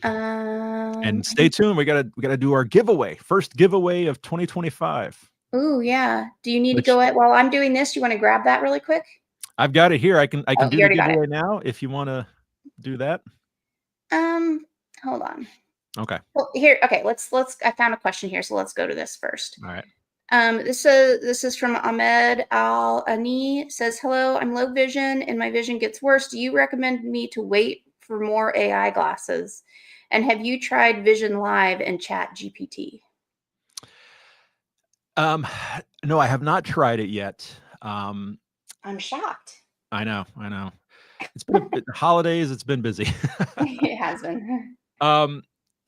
And stay tuned. We gotta do our giveaway. First giveaway of 2025. Oh yeah. Do you need to go at while I'm doing this? You want to grab that really quick? I've got it here. I can do the giveaway now if you want to do that. Hold on. Okay. Well, here. Okay. Let's. I found a question here, so let's go to this first. All right. This is from Ahmed Al Ani. Says, hello, I'm low vision and my vision gets worse. Do you recommend me to wait for more AI glasses? And have you tried Vision Live and ChatGPT? No, I have not tried it yet. I'm shocked. I know. It's been holidays. It's been busy. It has been.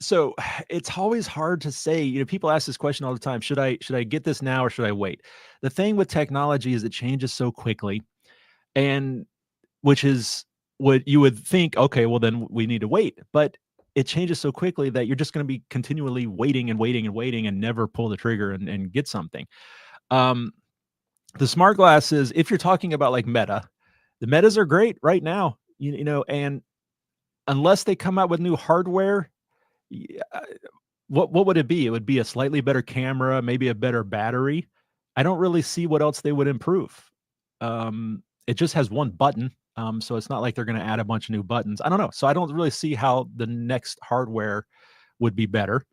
So it's always hard to say. People ask this question all the time: should I get this now or should I wait? The thing with technology is it changes so quickly, and which is what you would think. Okay, well then we need to wait, but it changes so quickly that you're just going to be continually waiting and never pull the trigger and get something. The smart glasses, if you're talking about like Meta, the Metas are great right now, and unless they come out with new hardware, what would it be? It would be a slightly better camera, maybe a better battery. I don't really see what else they would improve. It just has one button. So it's not like they're going to add a bunch of new buttons. I don't know. So I don't really see how the next hardware would be better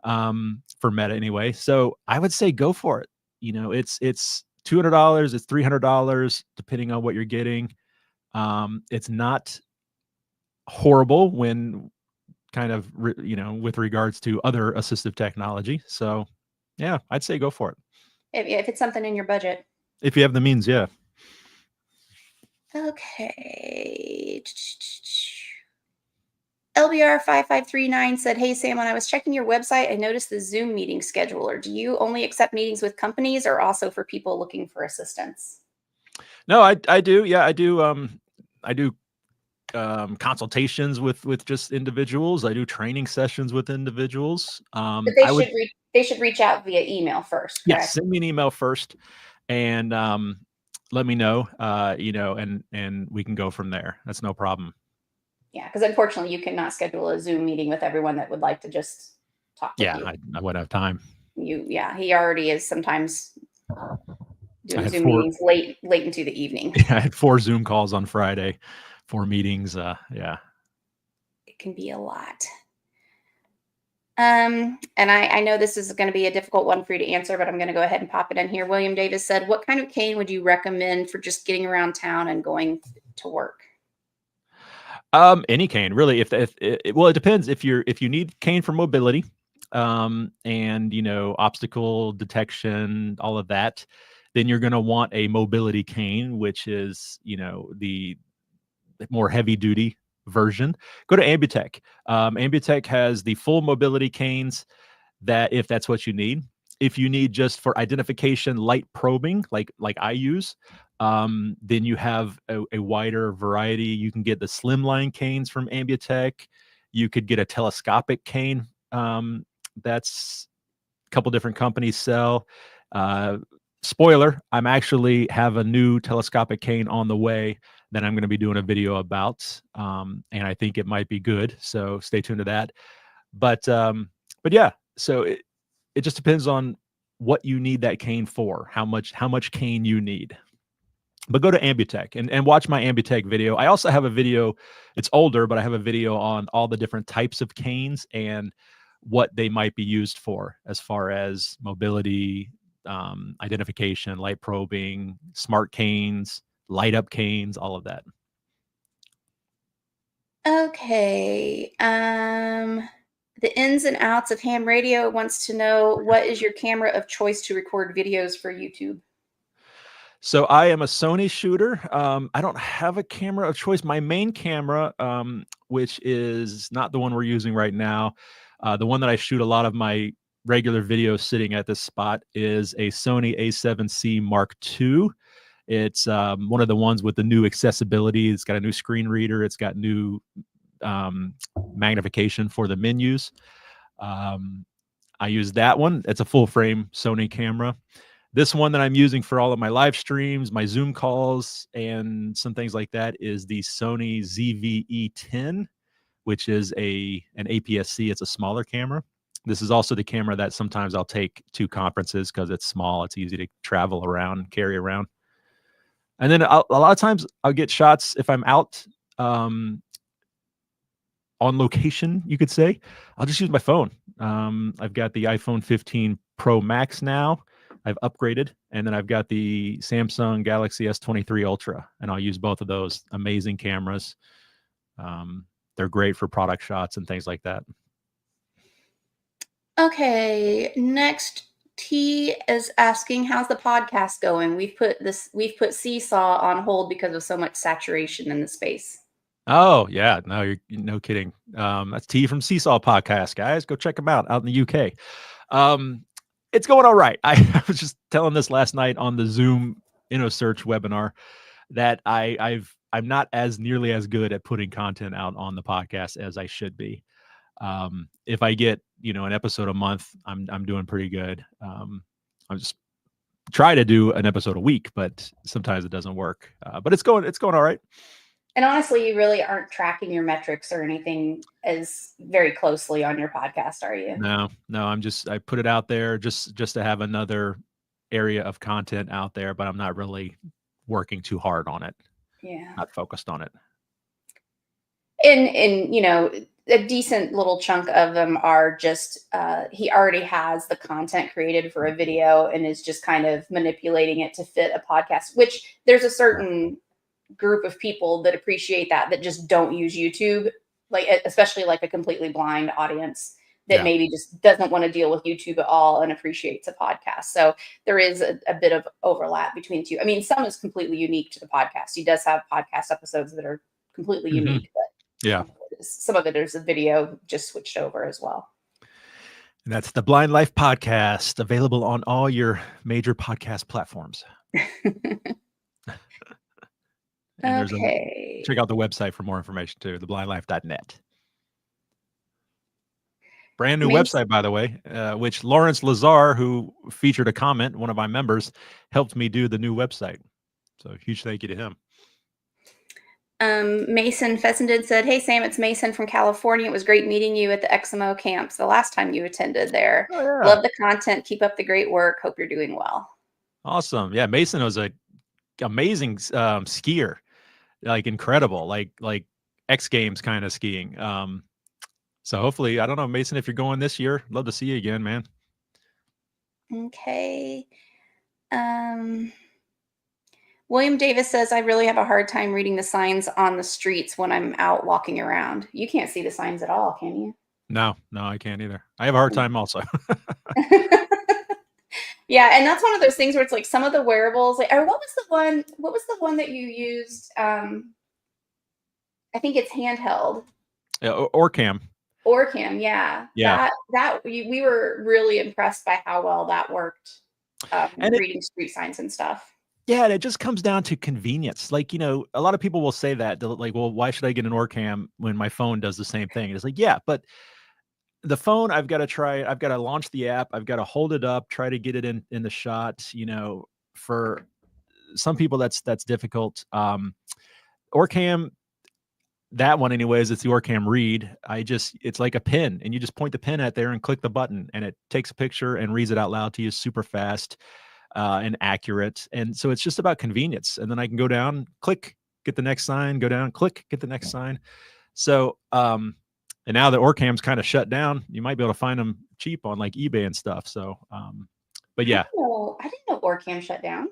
for Meta anyway. So I would say go for it. It's $200, it's $300, depending on what you're getting. It's not horrible when kind of, with regards to other assistive technology. So yeah, I'd say go for it. If it's something in your budget. If you have the means, yeah. Okay. LBR5539 said, "Hey Sam, when I was checking your website, I noticed the Zoom meeting scheduler. Do you only accept meetings with companies or also for people looking for assistance?" No, I do. Yeah, I do consultations with just individuals. I do training sessions with individuals. But I would they should reach out via email first, Yes, correct? send me an email first and let me know. And we can go from there. That's no problem. Yeah, because unfortunately, you cannot schedule a Zoom meeting with everyone that would like to just talk with Yeah, you. I wouldn't have time. Yeah, he already is sometimes I doing had Zoom four meetings late into the evening. I had 4 Zoom calls on Friday, 4 meetings. Yeah. It can be a lot. And I know this is going to be a difficult one for you to answer, but I'm going to go ahead and pop it in here. William Davis said, "What kind of cane would you recommend for just getting around town and going to work?" Any cane really. Well, it depends if you need cane for mobility, and obstacle detection, all of that, then you're going to want a mobility cane, which is the more heavy duty version. Go to Ambutech. Ambutech has the full mobility canes that if that's what you need. If you need just for identification, light probing, like I use, then you have a wider variety. You can get the slimline canes from Ambutech. You could get a telescopic cane. That's a couple different companies sell. Uh, Spoiler, I'm actually have a new telescopic cane on the way that I'm going to be doing a video about, and I think it might be good. So stay tuned to that. But yeah, so it just depends on what you need that cane for, how much cane you need. But go to Ambutech and watch my Ambutech video. I also have a video, it's older, but I have a video on all the different types of canes and what they might be used for as far as mobility, identification, light probing, smart canes, light up canes, all of that. Okay. The ins and outs of ham radio wants to know, what is your camera of choice to record videos for YouTube? So I am a Sony shooter. I don't have a camera of choice. My main camera, which is not the one we're using right now, the one that I shoot a lot of my regular videos sitting at this spot, is a Sony A7C Mark II. It's one of the ones with the new accessibility. It's got a new screen reader. It's got new magnification for the menus. I use that one. It's a full frame Sony camera. This one that I'm using for all of my live streams, my Zoom calls, and some things like that is the Sony ZV-E10, which is an APS-C. It's a smaller camera. This is also the camera that sometimes I'll take to conferences because it's small. It's easy to travel around, carry around. And then a lot of times I'll get shots if I'm out on location, you could say. I'll just use my phone. I've got the iPhone 15 Pro Max now. I've upgraded, and then I've got the Samsung Galaxy S23 Ultra, and I'll use both of those. Amazing cameras. They're great for product shots and things like that. Okay, next T is asking, how's the podcast going? We've put Seesaw on hold because of so much saturation in the space. Oh yeah, no, you're no kidding. That's T from Seesaw Podcast, guys. Go check them out in the UK. It's going all right. I was just telling this last night on the Zoom InnoSearch webinar that I'm not as nearly as good at putting content out on the podcast as I should be. If I get an episode a month, I'm doing pretty good. I'm just try to do an episode a week, but sometimes it doesn't work. But it's going all right. And honestly, you really aren't tracking your metrics or anything as very closely on your podcast, are you? No, I put it out there just to have another area of content out there, but I'm not really working too hard on it. Yeah. Not focused on it. And a decent little chunk of them are just he already has the content created for a video and is just kind of manipulating it to fit a podcast, which there's a certain group of people that appreciate that just don't use YouTube, like especially like a completely blind audience that maybe just doesn't want to deal with YouTube at all and appreciates a podcast. So there is a bit of overlap between the two. I mean, some is completely unique to the podcast. He does have podcast episodes that are completely unique, but yeah, some of it is a video, just switched over as well. And that's the Blind Life Podcast, available on all your major podcast platforms. And check out the website for more information too, theblindlife.net. Brand new website, by the way, which Lawrence Lazar, who featured a comment, one of my members, helped me do the new website. So huge thank you to him. Mason Fessenden said, "Hey Sam, it's Mason from California. It was great meeting you at the XMO camps the last time you attended there. Oh, yeah. Love the content. Keep up the great work. Hope you're doing well." Awesome. Yeah, Mason was a amazing skier, like incredible, like X Games kind of skiing. So hopefully, I don't know, Mason, if you're going this year, love to see you again, man. Okay. William Davis says, "I really have a hard time reading the signs on the streets when I'm out walking around." You can't see the signs at all, can you? No, I can't either. I have a hard time also. Yeah, and that's one of those things where it's like some of the wearables, like, or what was the one that you used? I think it's handheld. Yeah, Orcam. Orcam, yeah. Yeah. We were really impressed by how well that worked, and reading street signs and stuff. Yeah, and it just comes down to convenience. Like, a lot of people will say that, like, well, why should I get an Orcam when my phone does the same thing? And it's like, yeah, but the phone, I've got to launch the app. I've got to hold it up, try to get it in the shot. For some people that's difficult. Orcam, that one anyways, it's the Orcam Read. It's like a pen, and you just point the pen at there and click the button, and it takes a picture and reads it out loud to you super fast. And accurate. And so it's just about convenience. And then I can go down, click, get the next sign, go down, click, get the next sign. So, and now that Orcam's kind of shut down, you might be able to find them cheap on like eBay and stuff. So, but yeah. I didn't know Orcam shut down.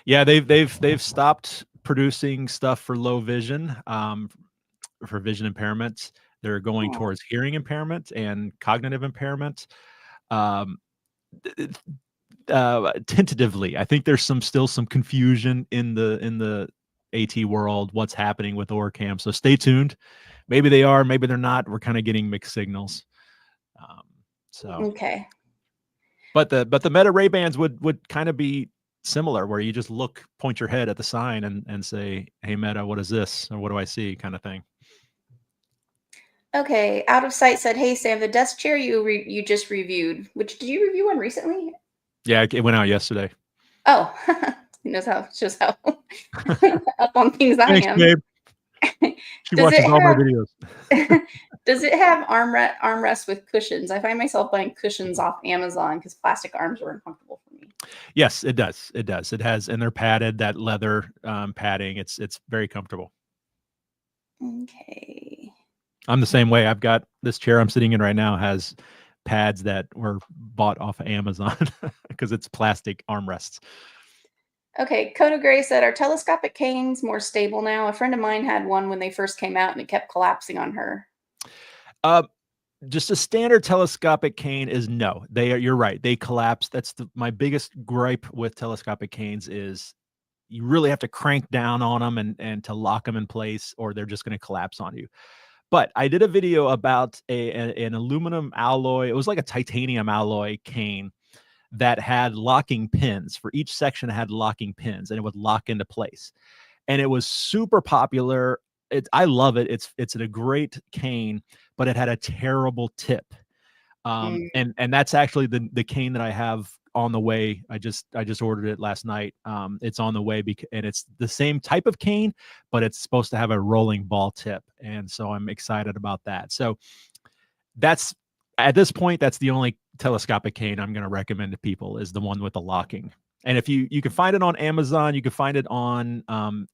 Yeah, they've stopped producing stuff for low vision, for vision impairments. They're going towards hearing impairment and cognitive impairment. Tentatively, I think there's still some confusion in the AT world, what's happening with Orcam. So stay tuned. Maybe they are, maybe they're not. We're kind of getting mixed signals. Okay. But the Meta Ray-Bans would kind of be similar, where you just point your head at the sign and say, "Hey Meta, what is this? Or what do I see?" kind of thing. Okay. Out of Sight said, "Hey Sam, the desk chair you just reviewed, did you review one recently?" Yeah, it went out yesterday. Oh, he knows how up on things. Thanks, I am. Babe. She watches all my videos. Does it have armrests with cushions? I find myself buying cushions off Amazon because plastic arms are uncomfortable for me. Yes, it does. It does. It has, and they're padded, that leather padding. It's very comfortable. Okay. I'm the same way. I've got this chair I'm sitting in right now has pads that were bought off of Amazon because it's plastic armrests. Okay, Coda Gray said, "Are telescopic canes more stable now? A friend of mine had one when they first came out and it kept collapsing on her." Just a standard telescopic cane is no. You're right. They collapse. That's my biggest gripe with telescopic canes is you really have to crank down on them and to lock them in place, or they're just going to collapse on you. But I did a video about an aluminum alloy. It was like a titanium alloy cane that had locking pins. For each section, it had locking pins, and it would lock into place. And it was super popular. I love it. It's a great cane, but it had a terrible tip. And that's actually the cane that I have on the way. I just ordered it last night. It's on the way and it's the same type of cane, but it's supposed to have a rolling ball tip. And so I'm excited about that. So at this point, that's the only telescopic cane I'm going to recommend to people is the one with the locking. And if you can find it on Amazon, you can find it on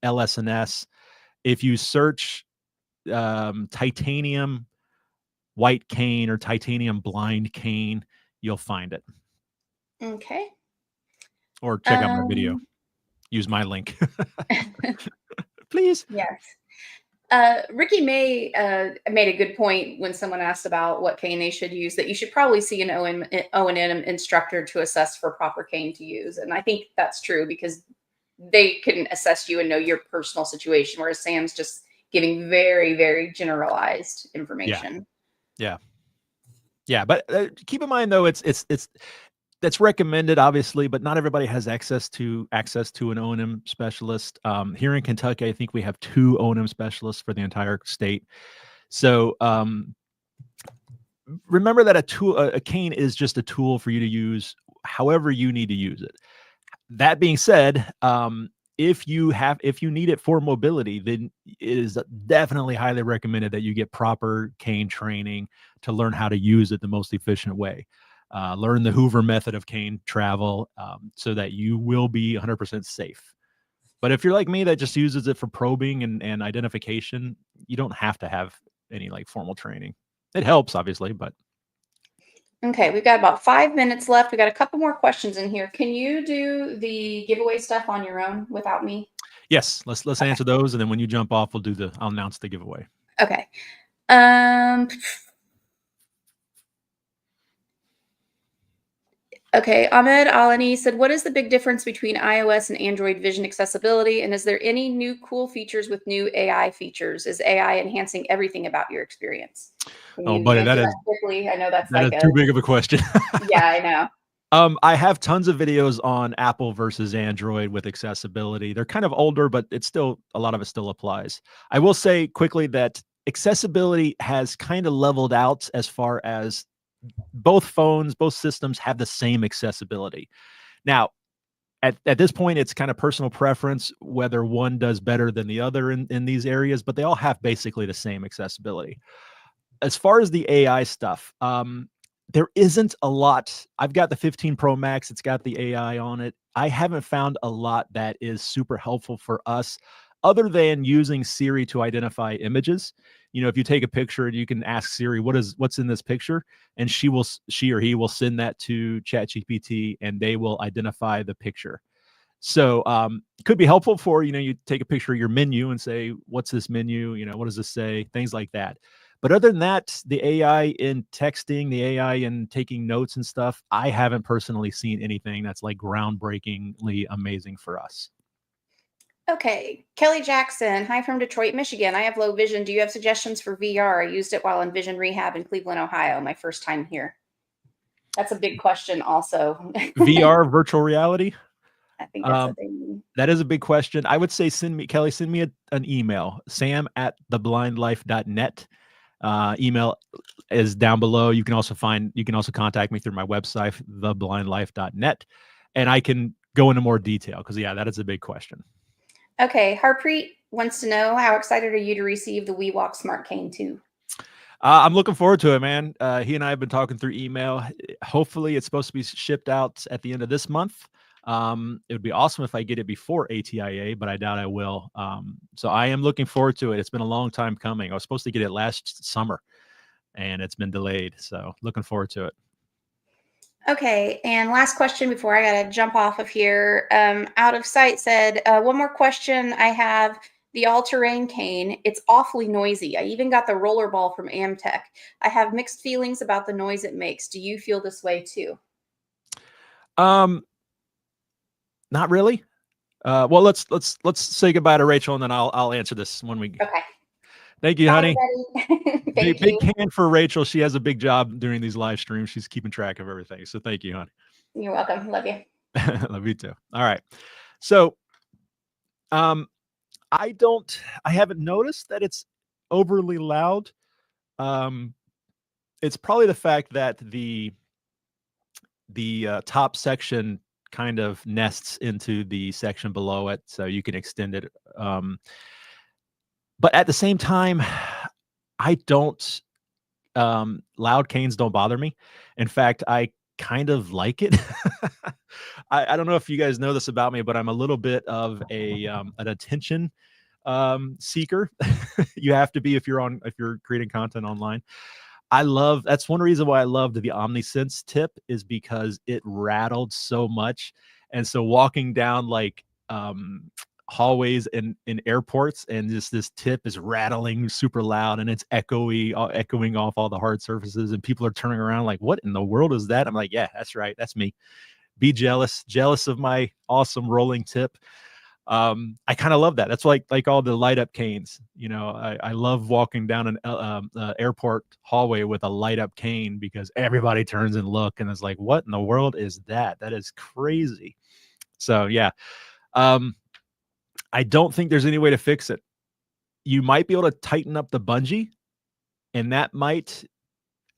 LS&S. If you search titanium white cane or titanium blind cane, you'll find it. Okay. Or check out my video. Use my link. Please. Yes. Ricky May made a good point when someone asked about what cane they should use, that you should probably see an O&M instructor to assess for proper cane to use. And I think that's true because they can assess you and know your personal situation, whereas Sam's just giving very, very generalized information. Yeah. But keep in mind though, it's that's recommended, obviously, but not everybody has access to an O&M specialist. Here in Kentucky, I think we have 2 O&M specialists for the entire state. So remember that a cane is just a tool for you to use however you need to use it. That being said, if you need it for mobility, then it is definitely highly recommended that you get proper cane training to learn how to use it the most efficient way. Learn the Hoover method of cane travel so that you will be 100% safe. But if you're like me that just uses it for probing and identification, you don't have to have any like formal training. It helps, obviously, but. Okay, we've got about 5 minutes left. We got a couple more questions in here. Can you do the giveaway stuff on your own without me? Yes, let's answer those, and then when you jump off, I'll announce the giveaway. Okay. Okay, Ahmed Alani said, what is the big difference between iOS and Android vision accessibility? And is there any new cool features with new AI features? Is AI enhancing everything about your experience? Oh, buddy, that is quickly. I know that's too big of a question. Yeah, I know. I have tons of videos on Apple versus Android with accessibility. They're kind of older, but it's still, a lot of it still applies. I will say quickly that accessibility has kind of leveled out as far as both systems have the same accessibility. Now, at this point, it's kind of personal preference whether one does better than the other in these areas, but they all have basically the same accessibility. As far as the AI stuff, there isn't a lot. I've got the 15 Pro Max. It's got the AI on it. I haven't found a lot that is super helpful for us other than using Siri to identify images. You know, if you take a picture and you can ask Siri, what's in this picture? And she or he will send that to ChatGPT and they will identify the picture. So it could be helpful for, you take a picture of your menu and say, what's this menu? What does this say? Things like that. But other than that, the AI in texting, the AI in taking notes and stuff, I haven't personally seen anything that's like groundbreakingly amazing for us. Okay. Kelly Jackson. Hi from Detroit, Michigan. I have low vision. Do you have suggestions for VR? I used it while in vision rehab in Cleveland, Ohio. My first time here. That's a big question also. VR, virtual reality? I think that's what they mean. That is a big question. I would say Kelly, send me an email, sam@theblindlife.net. Email is down below. You can also contact me through my website, theblindlife.net, and I can go into more detail because that is a big question. Okay, Harpreet wants to know, how excited are you to receive the WeWalk Smart Cane 2? I'm looking forward to it, man. He and I have been talking through email. Hopefully, it's supposed to be shipped out at the end of this month. It would be awesome if I get it before ATIA, but I doubt I will. So I am looking forward to it. It's been a long time coming. I was supposed to get it last summer, and it's been delayed. So looking forward to it. Okay, and last question before I gotta jump off of here. Out of Sight said, one more question I have. The all-terrain cane, it's awfully noisy. I even got the rollerball from Amtech. I have mixed feelings about the noise it makes. Do you feel this way too? Not really. Well, let's say goodbye to Rachel, and then I'll answer this when we. Okay. Thank you, honey. Thank you. Big can for Rachel. She has a big job during these live streams. She's keeping track of everything. So thank you, honey. You're welcome. Love you. Love you too. All right. So, I haven't noticed that it's overly loud. It's probably the fact that the top section kind of nests into the section below it, so you can extend it. But at the same time, I don't, loud canes don't bother me. In fact, I kind of like it. I don't know if you guys know this about me, but I'm a little bit of an attention seeker. You have to be if you're creating content online. That's one reason why I loved the OmniSense tip, is because it rattled so much. And so walking down like hallways in airports, and this tip is rattling super loud, and it's echoing off all the hard surfaces, and people are turning around like, what in the world is that? I'm like, yeah, that's right. That's me. Be jealous of my awesome rolling tip. I kind of love that. That's like all the light up canes. You know, I love walking down an airport hallway with a light up cane because everybody turns and look and is like, what in the world is that? That is crazy. So yeah, I don't think there's any way to fix it. You might be able to tighten up the bungee, and that might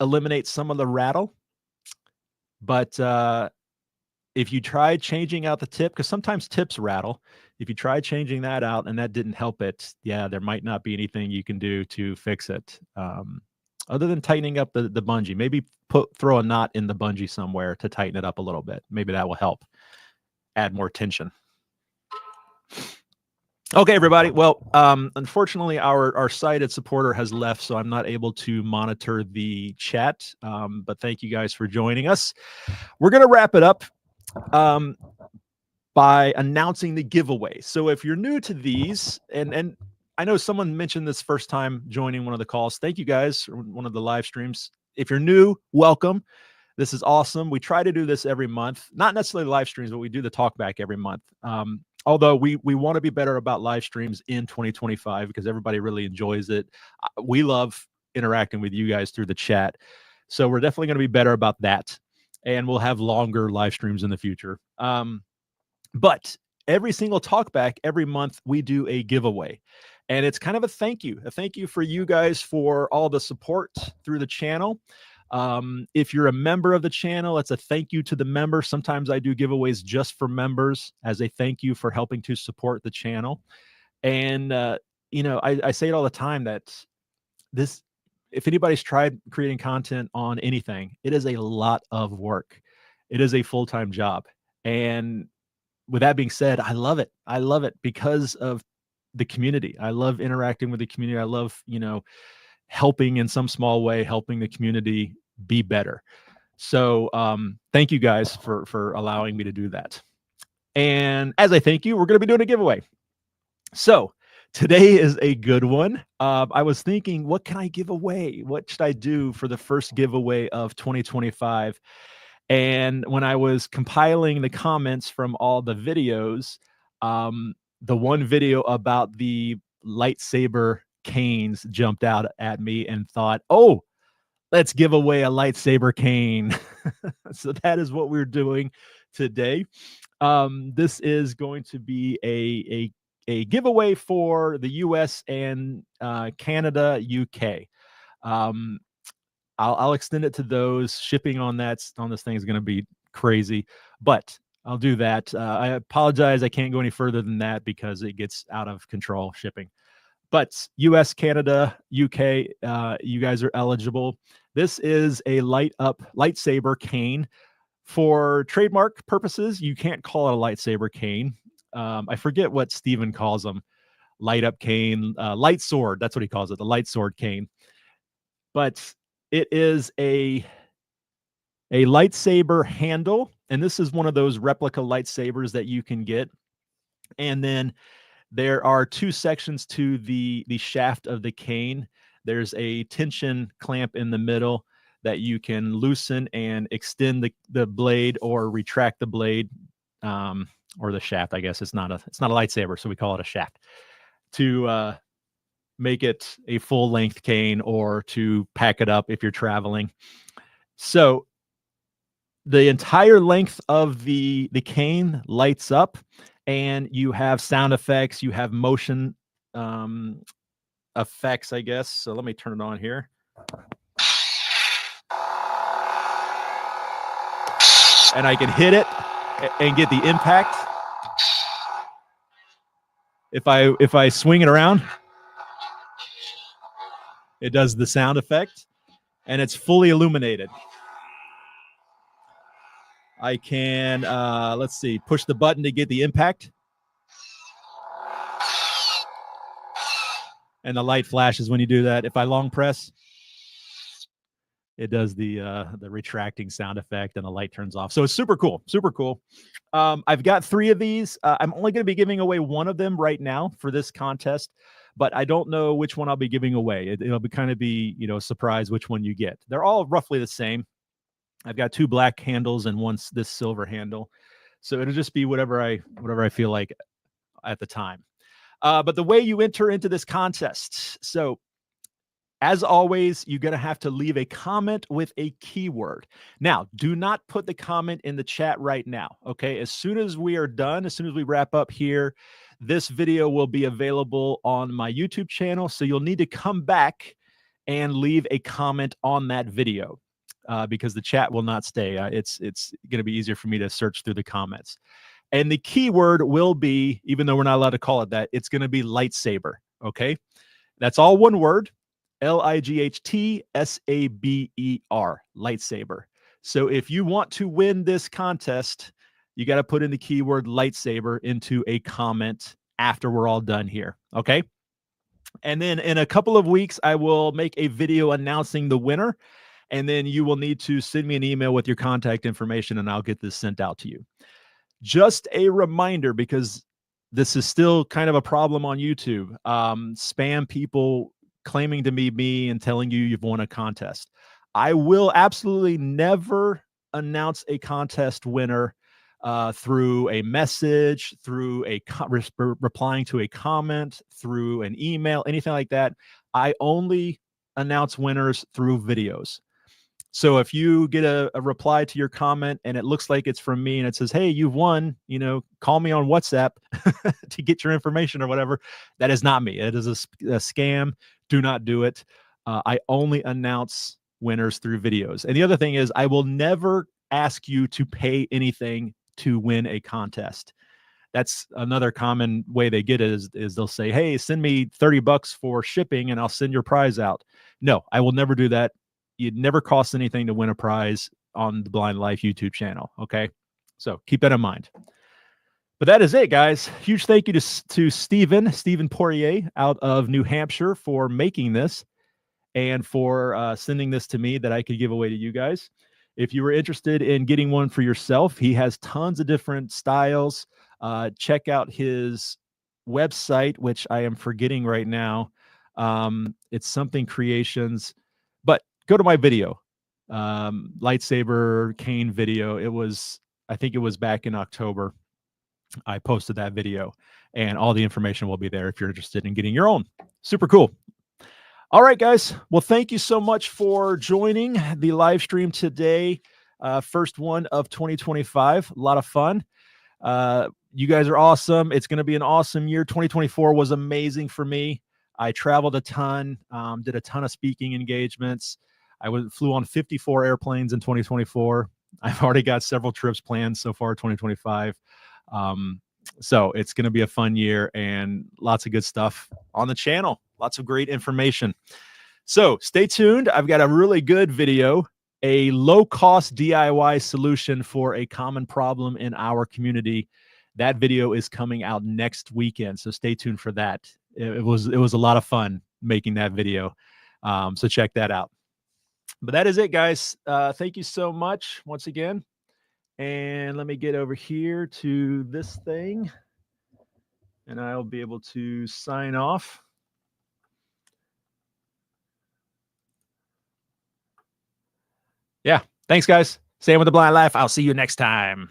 eliminate some of the rattle. But if you try changing out the tip, because sometimes tips rattle, if you try changing that out and that didn't help it, yeah, there might not be anything you can do to fix it. Other than tightening up the bungee, maybe throw a knot in the bungee somewhere to tighten it up a little bit. Maybe that will help add more tension. Okay, everybody. Well, unfortunately, our sighted supporter has left, so I'm not able to monitor the chat. But thank you guys for joining us. We're going to wrap it up by announcing the giveaway. So if you're new to these, and I know someone mentioned this first time joining one of the calls. Thank you guys, or one of the live streams. If you're new, welcome. This is awesome. We try to do this every month, not necessarily live streams, but we do the talkback every month. Although we want to be better about live streams in 2025 because everybody really enjoys it. We love interacting with you guys through the chat. So we're definitely going to be better about that. And we'll have longer live streams in the future. But every single talkback, every month, we do a giveaway. And it's kind of a thank you for you guys for all the support through the channel. If you're a member of the channel, it's a thank you to the member. Sometimes I do giveaways just for members as a thank you for helping to support the channel. And, you know, I say it all the time that this, if anybody's tried creating content on anything, it is a lot of work. It is a full-time job. And with that being said, I love it. I love it because of the community. I love interacting with the community. I love, you know, helping in some small way, helping the community be better. So thank you guys for allowing me to do that. And as I thank you, we're going to be doing a giveaway. So today is a good one. I was thinking, what can I give away? What should I do for the first giveaway of 2025? And when I was compiling the comments from all the videos, the one video about the lightsaber canes jumped out at me and thought, oh, let's give away a lightsaber cane. So that is what we're doing today. This is going to be a giveaway for the US and Canada, UK. I'll extend it to those. Shipping on this thing is going to be crazy, but I'll do that. I apologize. I can't go any further than that because it gets out of control shipping. But US, Canada, UK, you guys are eligible. This is a lightsaber cane. For trademark purposes, you can't call it a lightsaber cane. I forget what Steven calls them. Light up cane, light sword. That's what he calls it, the light sword cane. But it is a lightsaber handle. And this is one of those replica lightsabers that you can get. And then there are two sections to the shaft of the cane. There's a tension clamp in the middle that you can loosen and extend the blade or retract the blade, or the shaft. I guess it's not a lightsaber, so we call it a shaft, to make it a full length cane or to pack it up if you're traveling. So the entire length of the cane lights up, and you have sound effects, you have motion effects, I guess. So let me turn it on here. And I can hit it and get the impact. If I swing it around, it does the sound effect, and it's fully illuminated. I can, let's see, push the button to get the impact. And the light flashes when you do that. If I long press, it does the retracting sound effect, and the light turns off. So it's super cool, super cool. I've got 3 of these. I'm only going to be giving away one of them right now for this contest, but I don't know which one I'll be giving away. It'll be kind of be, you know, a surprise which one you get. They're all roughly the same. I've got 2 black handles and this silver handle. So it'll just be whatever I feel like at the time. But the way you enter into this contest, so as always, you're going to have to leave a comment with a keyword. Now, do not put the comment in the chat right now, okay? As soon as we are done, as soon as we wrap up here, this video will be available on my YouTube channel, so you'll need to come back and leave a comment on that video because the chat will not stay. It's going to be easier for me to search through the comments. And the keyword will be, even though we're not allowed to call it that, it's going to be lightsaber, okay? That's all one word. Lightsaber, lightsaber. So if you want to win this contest, you got to put in the keyword lightsaber into a comment after we're all done here. Okay. And then in a couple of weeks, I will make a video announcing the winner. And then you will need to send me an email with your contact information and I'll get this sent out to you. Just a reminder, because this is still kind of a problem on YouTube. Spam people claiming to be me and telling you you've won a contest. I will absolutely never announce a contest winner through a message, through a replying to a comment, through an email, anything like that. I only announce winners through videos. So if you get a reply to your comment and it looks like it's from me and it says, hey, you've won, you know, call me on WhatsApp to get your information or whatever. That is not me. It is a scam. Do not do it. I only announce winners through videos. And the other thing is I will never ask you to pay anything to win a contest. That's another common way they get it is they'll say, hey, send me $30 for shipping and I'll send your prize out. No, I will never do that. It never costs anything to win a prize on the Blind Life YouTube channel. Okay. So keep that in mind. But that is it, guys. Huge thank you to Stephen Poirier out of New Hampshire for making this and for sending this to me that I could give away to you guys. If you were interested in getting one for yourself, he has tons of different styles. Check out his website, which I am forgetting right now. It's something creations, but go to my video, lightsaber cane video. I think it was back in October. I posted that video and all the information will be there if you're interested in getting your own. Super cool. All right, guys. Well, thank you so much for joining the live stream today. First one of 2025. A lot of fun. You guys are awesome. It's going to be an awesome year. 2024 was amazing for me. I traveled a ton, did a ton of speaking engagements. I flew on 54 airplanes in 2024. I've already got several trips planned so far 2025. So it's going to be a fun year and lots of good stuff on the channel. Lots of great information. So stay tuned. I've got a really good video, a low-cost DIY solution for a common problem in our community. That video is coming out next weekend. So stay tuned for that. It was a lot of fun making that video. So check that out. But that is it, guys. Thank you so much once again. And let me get over here to this thing and I'll be able to sign off. Yeah. Thanks, guys. Stay with the Blind Life. I'll see you next time.